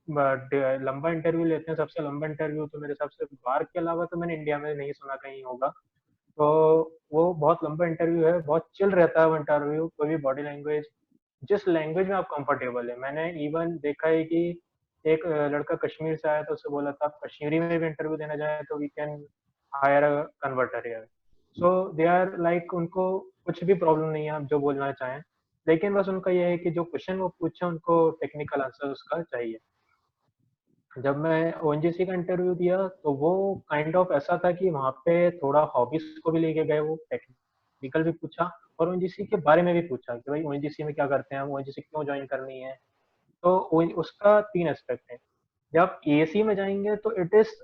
लंबा इंटरव्यू लेते हैं। सबसे लंबा इंटरव्यू तो मेरे हिसाब से बार के अलावा तो मैंने इंडिया में नहीं सुना कहीं होगा। तो वो बहुत लंबा इंटरव्यू है, बहुत चिल रहता है वो इंटरव्यू। कोई भी बॉडी लैंग्वेज, जिस लैंग्वेज में आप कंफर्टेबल है। मैंने इवन देखा है कि एक लड़का कश्मीर से आया तो उससे बोला था आप कश्मीरी में भी इंटरव्यू देना चाहे तो we can hire a converter here. So they are like उनको कुछ भी प्रॉब्लम नहीं है आप जो बोलना चाहें, लेकिन बस उनका ये है कि जो क्वेश्चन वो पूछे उनको टेक्निकल आंसर उसका चाहिए। जब मैं ONGC का इंटरव्यू दिया तो वो काइंड ऑफ ऐसा था कि वहाँ पे थोड़ा हॉबीज को भी लेके गए, वो टेक्निकल भी पूछा और ONGC के बारे में भी पूछा कि भाई ONGC में क्या करते हैं, ONGC क्यों ज्वाइन करनी है। तो उसका 3 एस्पेक्ट है। जब ASC में जाएंगे तो इट इज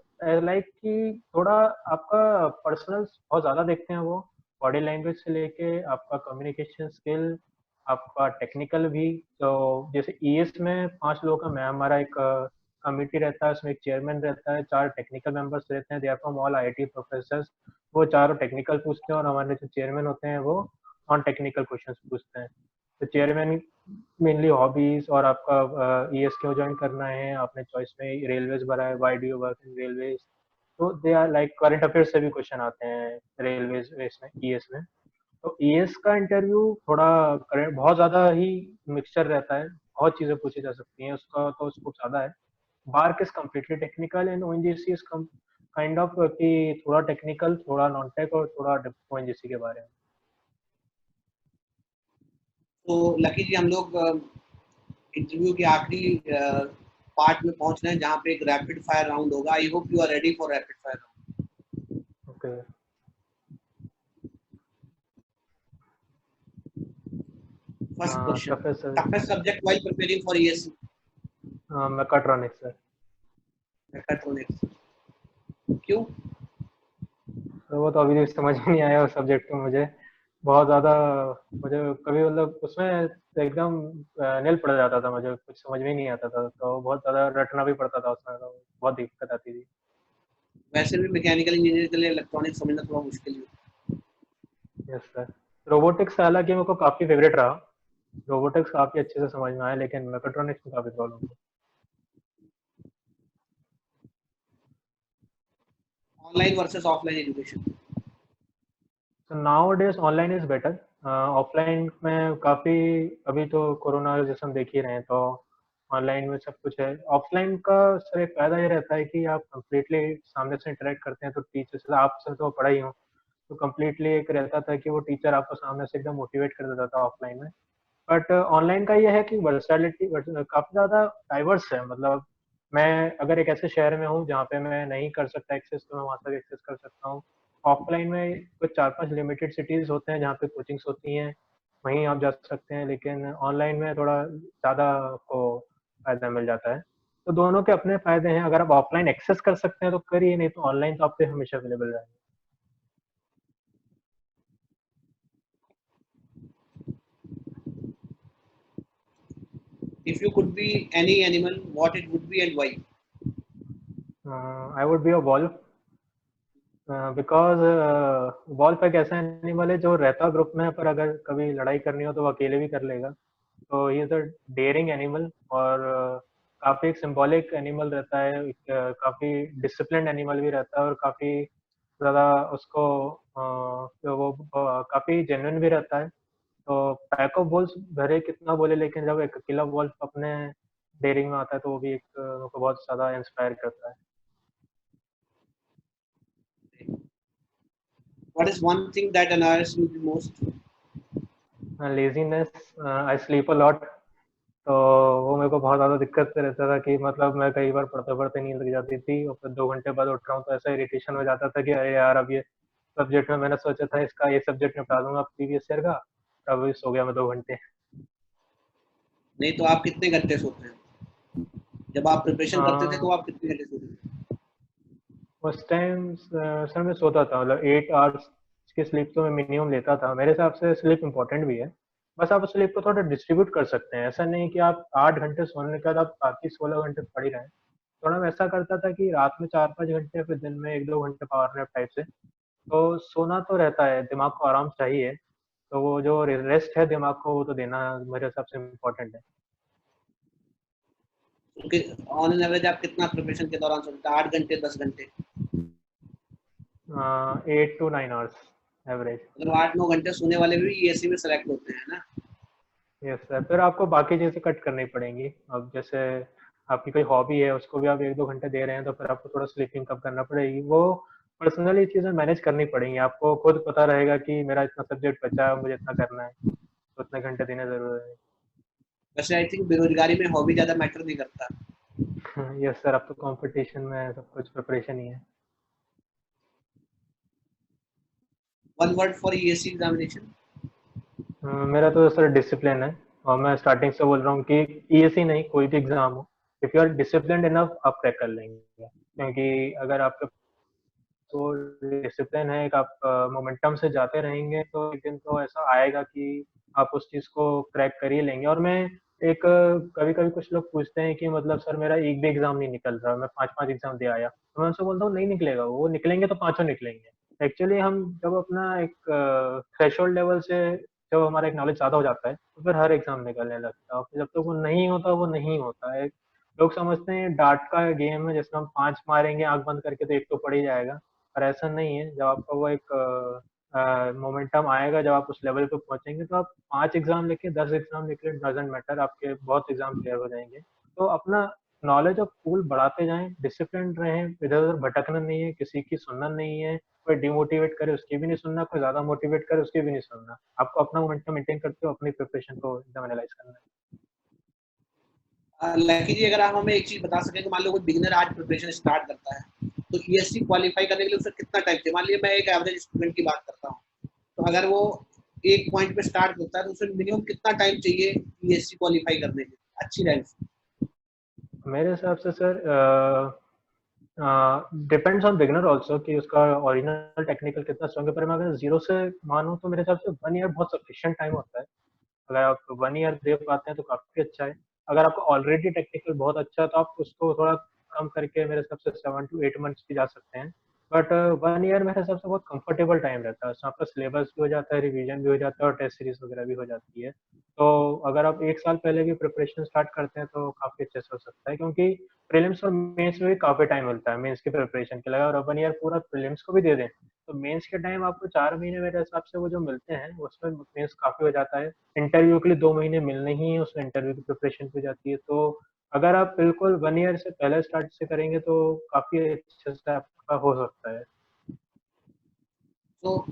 लाइक कि थोड़ा आपका पर्सनल बहुत ज्यादा देखते हैं वो, बॉडी लैंग्वेज से लेके आपका कम्युनिकेशन स्किल, आपका टेक्निकल भी। तो जैसे ES में 5 लोगों का मैं हमारा एक कमिटी रहता है, उसमें एक चेयरमैन रहता है, 4 टेक्निकल मेंबर्स रहते हैं, they are from all IIT professors. वो चारों टेक्निकल पूछते हैं और हमारे जो चेयरमैन होते हैं वो नॉन टेक्निकल क्वेश्चंस पूछते हैं। तो चेयरमैन मेनली हॉबीज और आपका ES क्यों ज्वाइन करना है, आपने चॉइस में रेलवेज भरा है, why do you work in railways. तो they are like current affairs से भी क्वेश्चन आते हैं रेलवेज में, ES में। तो ES का इंटरव्यू थोड़ा बहुत ज्यादा ही मिक्सचर रहता है, बहुत चीजें पूछी जा सकती हैं उसका, तो स्कोप ज्यादा है। BARC is completely technical and ONGC is kind of कि थोड़ा टेक्निकल, थोड़ा नॉन टेक और थोड़ा ONGC के बारे में। तो लकी जी, हम लोग इंटरव्यू के आखिरी पार्ट में पहुंच रहे हैं, जहां पे एक रैपिड फायर राउंड होगा. I hope you are ready for rapid fire round. Okay. First question. Professor. toughest subject while preparing for ESC. Mechatronics sir. Mechatronics. क्यों? तो वो तो अभी भी समझ में नहीं आया उस सब्जेक्ट में मुझे. बहुत ज़्यादा. मुझे कभी मतलब उसमें एकदम निल पड़ जाता था, मुझे कुछ समझ में ही नहीं आता था, तो बहुत ज़्यादा रटना भी पड़ता था उसमें, तो बहुत दिक्कत आती थी. वैसे भी मैकेनिकल इंजीनियर के लिए इलेक्ट्रॉनिक्स समझना थोड़ा मुश्किल है. Yes sir. रोबोटिक्स हालांकि मेरे को काफ़ी फेवरेट रहा. रोबोटिक्स काफ़ी अच्छे से समझ में आया, लेकिन मैकाट्रॉनिक्स में काफ़ी प्रॉब्लम थी. Online versus offline education. So nowadays online is better. Offline में काफ़ी, अभी तो कोरोना जैसे हम देख ही रहे हैं, तो ऑनलाइन में सब कुछ है. ऑफलाइन का सर एक फ़ायदा ये रहता है कि आप कंप्लीटली सामने से इंटरेक्ट करते हैं, तो टीचर से आपसे तो पढ़ा ही हो, तो कंप्लीटली एक रहता था कि वो टीचर आपको सामने से एकदम मोटिवेट कर देता था ऑफलाइन में. बट ऑनलाइन का ये है कि वर्सैटिलिटी काफ़ी ज़्यादा डाइवर्स है. मतलब मैं अगर एक ऐसे शहर में हूँ जहाँ पे मैं नहीं कर सकता एक्सेस, तो मैं वहाँ तक एक्सेस कर सकता हूँ. ऑफलाइन में कुछ 4-5 लिमिटेड सिटीज़ होते हैं जहाँ पे कोचिंग्स होती हैं, वहीं आप जा सकते हैं. लेकिन ऑनलाइन में थोड़ा ज़्यादा आपको फ़ायदा मिल जाता है. तो दोनों के अपने फ़ायदे हैं. अगर आप ऑफलाइन एक्सेस कर सकते हैं तो करिए, नहीं तो ऑनलाइन तो आपके हमेशा अवेलेबल रहेंगे. If you could be any animal, what it would be and why? I would be a wolf. Because wolf एक ऐसा एनिमल है जो रहता ग्रुप में है, पर अगर कभी लड़ाई करनी हो तो वो अकेले भी कर लेगा. तो he is a dairying animal, और काफी एक सिंबॉलिक एनिमल रहता है, काफी डिसिप्लिन्ड एनिमल भी रहता है, और काफी ज्यादा उसको जो वो काफी जेन्युइन भी रहता है. तो पैक ऑफ वुल्व्स भले कितना बोले, लेकिन जब एक अकेला वॉल्फ अपने डेयरिंग में आता है तो वो भी एक मेरे को बहुत ज्यादा इंस्पायर करता है. What is one thing that annoys you the most? Laziness. I sleep a lot. तो वो मेरे को बहुत ज़्यादा दिक्कत से रहता था कि मतलब मैं कई बार पढ़ते-पढ़ते नींद लग जाती थी, और फिर 2 घंटे बाद उठ रहा हूँ तो ऐसा इरिटेशन हो जाता था कि अरे यार, अब ये सब्जेक्ट में मैंने सोचा था इसका ये सब्जेक्ट निपटा दूँगा प्रीवियस ईयर का, अब सो गया मैं 2 घंटे. नहीं तो आप कितने घंटे सोते हैं? जब आप प्रिपरेशन करते थे तो हाँ, आप कितने घंटे सोते थे? उस टाइम सर मैं सोता था, मतलब 8 आवर्स की स्लीप तो मैं मिनिमम लेता था. मेरे हिसाब से स्लीप इम्पोर्टेंट भी है. बस आप उस स्लीप को थोड़ा डिस्ट्रीब्यूट कर सकते हैं. ऐसा नहीं कि आप 8 घंटे सोने के बाद आप बाकी 16 घंटे पड़ ही रहे हैं. थोड़ा मैं ऐसा करता था कि रात में 4-5 घंटे, फिर दिन में 1-2 घंटे पावर नैप टाइप से. तो सोना तो रहता है, दिमाग को आराम चाहिए, तो वो जो रेस्ट है दिमाग को, वो तो देना मेरे हिसाब से इम्पोर्टेंट है. ऑन एन एवरेज आप कितना प्रिपरेशन के दौरान सोते थे? 8 घंटे, 10 घंटे? 8 to 9 आवर्स एवरेज. मतलब 8-9 घंटे सोने वाले भी ईएससी में सेलेक्ट होते हैं ना? Yes sir. फिर आपको बाकी चीज़ें कट करनी पड़ेंगी. अब जैसे आपकी कोई हॉबी है, उसको भी आप 1-2 घंटे दे रहे हैं, तो फिर आपको थोड़ा स्लीपिंग कम करना पड़ेगी. वो पर्सनली चीज़ें मैनेज करनी पड़ेंगी. आपको खुद पता रहेगा कि मेरा इतना सब्जेक्ट बचा है, मुझे इतना करना है, तो उतने घंटे देने ज़रूर है. वैसे आई थिंक बेरोजगारी में हॉबी ज्यादा मैटर नहीं करता. यस सर, अब तो कंपटीशन में सब कुछ प्रिपरेशन ही है. One word for ESC examination. मेरा तो सर डिसिप्लिन है, और मैं स्टार्टिंग से बोल रहा हूँ कि ईएससी नहीं, कोई भी एग्जाम हो, if you are disciplined enough आप क्रैक कर लेंगे. क्योंकि अगर आपके तो डिसिप्लिन है, एक आप मोमेंटम से जाते रहेंगे, तो एक दिन तो ऐसा आएगा कि आप उस चीज़ को क्रैक कर ही लेंगे. और मैं एक कभी-कभी कुछ लोग पूछते हैं कि मतलब सर मेरा एक भी एग्ज़ाम नहीं निकल रहा, मैं 5-5 एग्ज़ाम दे आया. तो मैं उनसे बोलता हूँ नहीं निकलेगा, वो निकलेंगे तो पाँचों निकलेंगे. एक्चुअली हम जब अपना एक थ्रेशोल्ड लेवल से जब हमारा एक नॉलेज ज़्यादा हो जाता है, तो फिर हर एग्ज़ाम निकलने लगता है, और फिर जब तक वो नहीं होता, वो नहीं होता है. लोग समझते हैं डार्ट का गेम है जिसमें हम 5 मारेंगे आँख बंद करके तो 1 तो पड़ ही जाएगा. पर ऐसा नहीं है. जब आपका वो एक मोमेंटम आएगा, जब आप उस लेवल पे पहुंचेंगे, तो आप 5 एग्जाम लिखे, 10 एग्जाम लिखे, डजेंट मैटर, आपके बहुत एग्जाम क्लियर हो जाएंगे. तो अपना नॉलेज ऑफ पूल बढ़ाते जाएं, डिसिप्लिन रहें, इधर उधर भटकना नहीं है, किसी की सुनना नहीं है. कोई डिमोटिवेट करे उसकी भी नहीं सुनना, कोई ज्यादा मोटिवेट करे उसकी भी नहीं सुनना। आपको अपना मोमेंटम मेंटेन करते हुए अपनी प्रिपरेशन को एकदम एनालाइज करना है। लकी जी, अगर आप हमें एक चीज बता सकें कि मान लो कोई बिगिनर आज प्रिपरेशन स्टार्ट करता है तो ईएससी क्वालिफाई करने के लिए उसे कितना टाइम चाहिए? मान लीजिए मैं एक एवरेज स्टूडेंट की बात करता हूँ, तो अगर वो एक पॉइंट पे स्टार्ट करता है तो उसे मिनिमम कितना टाइम चाहिए ईएससी क्वालिफाई करने के लिए अच्छी रैंक से? मेरे हिसाब से sir depends on beginner also कि उसका ओरिजिनल टेक्निकल कितना स्ट्रॉन्ग है, पर मैं अगर जीरो से मानूं तो मेरे हिसाब से 1 ईयर बहुत सफिशिएंट टाइम होता है। अगर आप 1 ईयर दे पाते हैं तो काफी अच्छा है। अगर आपका ऑलरेडी टेक्निकल बहुत अच्छा है तो आप उसको थोड़ा कम करके मेरे हिसाब से 7 to 8 मंथ्स भी जा सकते हैं। बट 1 ईयर मेरे हिसाब से बहुत कंफर्टेबल टाइम रहता है, उसमें आपका सिलेबस भी हो जाता है, रिवीजन भी हो जाता है और टेस्ट सीरीज वगैरह भी हो जाती है। तो अगर आप 1 साल पहले भी प्रिपरेशन स्टार्ट करते हैं तो काफी अच्छे से हो सकता है, क्योंकि प्रीलिम्स और मेंस में भी काफी टाइम मिलता है मेंस की प्रिपरेशन के लिए। और 1 ईयर पूरा प्रीलिम्स को भी दे दें तो मेंस के टाइम आपको 4 महीने मेरे हिसाब से वो जो मिलते हैं उसमें मेंस काफी हो जाता है। इंटरव्यू के लिए 2 महीने मिलने ही है, उसमें इंटरव्यू की प्रिपरेशन हो जाती है। तो अगर आप बिल्कुल 1 ईयर से पहले स्टार्ट से करेंगे तो काफी अच्छे से आपका हो सकता है। तो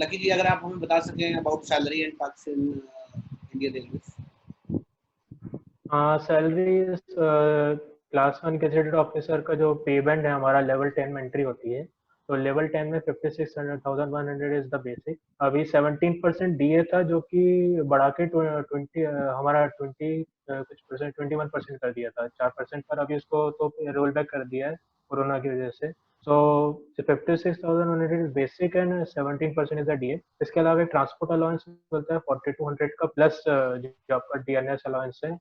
लकी जी, अगर आप हमें बता सकें about salary and tax in Indian railway. हाँ, सैलरी क्लास 1 गेजेटेड ऑफिसर का जो पे बैंड है हमारा लेवल 10 में एंट्री होती है। तो लेवल 10 में 56,100 इज द बेसिक। अभी 17% डीए था जो कि बढ़ा के 20 हमारा 20 कुछ परसेंट 21% कर दिया था, 4% पर अभी उसको तो रोल बैक कर दिया है कोरोना की वजह से। सो 56,100 is basic and 17% is the DA. इसके अलावा एक ट्रांसपोर्ट अलाउंस मिलता है 4200 का, प्लस जो आपका डीएनएस अलाउंस है।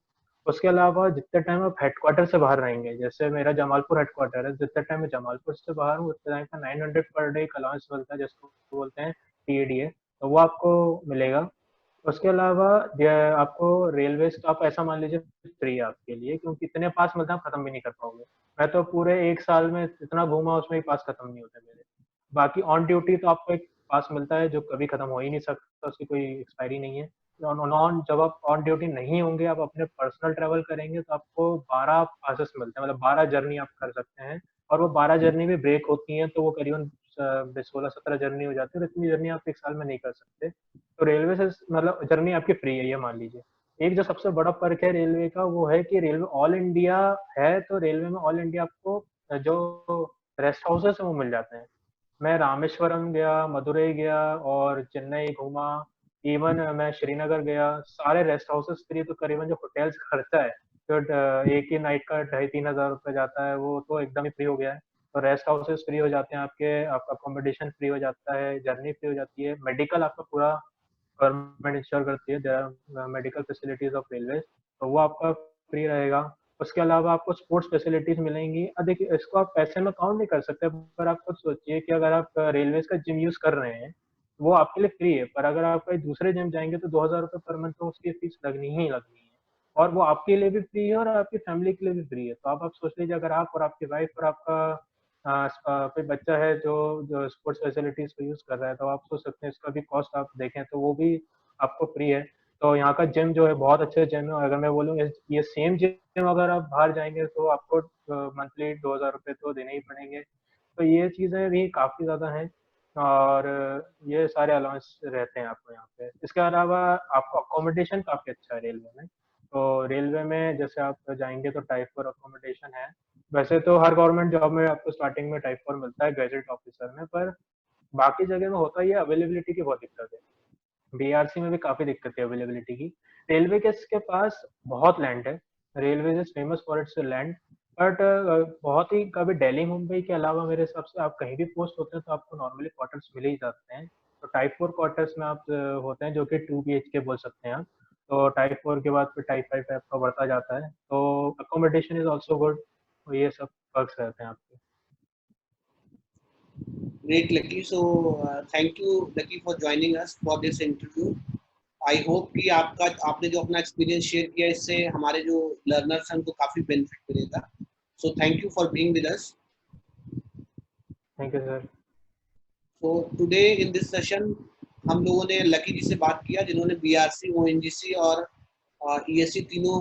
उसके अलावा जितने टाइम आप हेडक्वार्टर से बाहर रहेंगे, जैसे मेरा जमालपुर हेडक्वार्टर है, जितने टाइम मैं जमालपुर से बाहर हूँ उतने टाइम का 900 पर डे का अलाउंस मिलता है, जिसको बोलते हैं टीएडीए। तो वो आपको मिलेगा। उसके अलावा आपको रेलवे का आप ऐसा मान लीजिए फ्री है आपके लिए, क्योंकि इतने पास मिलते हैं आप खत्म भी नहीं कर पाओगे। मैं तो पूरे 1 साल में इतना घूमा उसमें ही पास खत्म नहीं होते मेरे। बाकी ऑन ड्यूटी तो आपको एक पास मिलता है जो कभी खत्म हो ही नहीं सकता, उसकी कोई एक्सपायरी नहीं है। नॉन जब आप ऑन ड्यूटी नहीं होंगे, आप अपने पर्सनल ट्रेवल करेंगे तो आपको 12 पासेस मिलते हैं, मतलब 12 जर्नी आप कर सकते हैं। और वो 12 जर्नी भी ब्रेक होती हैं तो वो करीबन 16-17 जर्नी हो जाती है, तो इतनी जर्नी आप 1 साल में नहीं कर सकते। तो रेलवे से मतलब जर्नी आपकी फ्री है ये मान लीजिए। एक जो सबसे बड़ा फर्क है रेलवे का वो है कि रेलवे ऑल इंडिया है, तो रेलवे में ऑल इंडिया आपको जो रेस्ट हाउसेस है वो मिल जाते हैं। मैं रामेश्वरम गया, मदुरई गया और चेन्नई घूमा। इवन मैं श्रीनगर गया, सारे रेस्ट हाउसेस फ्री। तो करीबन जो होटल्स खर्चा है तो एक ही नाइट का 2,500-3,000 रुपये जाता है, वो तो एकदम ही फ्री हो गया है। तो रेस्ट हाउसेस फ्री हो जाते हैं आपके, आपका अकोमोडेशन फ्री हो जाता है, जर्नी फ्री हो जाती है, मेडिकल आपका पूरा गवर्नमेंट इंश्योर करती है, there are medical facilities of railway, तो वो आपका फ्री रहेगा। उसके अलावा आपको स्पोर्ट्स फैसिलिटीज मिलेंगी। अब देखिए इसको आप पैसे में काउंट नहीं कर सकते, पर आप खुद सोचिए कि अगर आप रेलवे का जिम यूज कर रहे हैं वो आपके लिए फ्री है, पर अगर आप कहीं दूसरे जिम जाएंगे तो 2,000 रुपये पर मंथ तो उसकी फीस लगनी ही लगनी है। और वो आपके लिए भी फ्री है और आपकी फैमिली के लिए भी फ्री है। तो आप सोच लीजिए, अगर आप और आपकी वाइफ और आपका कोई बच्चा है जो जो स्पोर्ट्स फैसिलिटीज को यूज कर रहा है, तो आप सोच सकते हैं इसका भी कॉस्ट आप देखें तो वो भी आपको फ्री है। तो यहाँ का जिम जो है बहुत अच्छे जिम है। अगर मैं बोलूँ ये सेम जिम अगर आप बाहर जाएंगे तो आपको मंथली 2,000 रुपये तो देने ही पड़ेंगे। तो ये चीज़ें भी काफ़ी ज़्यादा हैं। और ये सारे अलाउंस रहते हैं आपको यहाँ पे। इसके अलावा आपको अकोमोडेशन काफ़ी अच्छा है रेलवे में। तो रेलवे में जैसे आप जाएंगे तो टाइप 4 अकोमोडेशन है। वैसे तो हर गवर्नमेंट जॉब में आपको स्टार्टिंग में टाइप 4 मिलता है गैजेट ऑफिसर में, पर बाकी जगह में होता ही है, अवेलेबिलिटी की बहुत दिक्कत है। बीआरसी में भी काफी दिक्कत है अवेलेबिलिटी की। रेलवे के पास बहुत लैंड है, railway is famous for its land. But बहुत ही कभी दिल्ली मुंबई के अलावा मेरे हिसाब से आप कहीं भी पोस्ट होते हैं तो आपको नॉर्मली क्वार्टर्स मिल ही जाते हैं। तो टाइप 4 क्वार्टर्स में आप होते हैं जो कि 2 BHK बोल सकते हैं आप। तो टाइप 4 के बाद फिर टाइप 5 आपका बढ़ता जाता है, तो अकोमोडेशन इज ऑल्सो गुड। ये सब पर्क्स रहते हैं आपके। Great, Lucky. So, thank you, Lucky, for joining us for this interview. I hope कि आपने जो अपना एक्सपीरियंस शेयर किया इससे हमारे जो लर्नर्स हैं उनको काफी बेनिफिट मिलेगा। So thank you for being with us. Thank you sir. So today in this session हम लोगों ने लकी जी से बात किया जिन्होंने बीआरसी, ओएनजीसी और ईएससी तीनों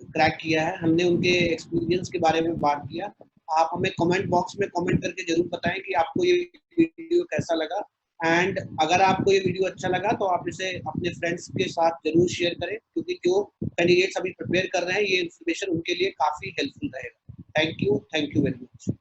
क्रैक किया है। हमने उनके एक्सपीरियंस के बारे में बात किया। आप हमें कमेंट बॉक्स में कमेंट करके जरूर बताएं कि आपको ये वीडियो कैसा लगा। एंड अगर आपको ये वीडियो अच्छा लगा तो आप इसे अपने फ्रेंड्स के साथ जरूर शेयर करें, क्योंकि जो कैंडिडेट्स अभी प्रिपेयर कर रहे हैं ये इन्फॉर्मेशन उनके लिए काफी हेल्पफुल रहेगा। Thank you very much.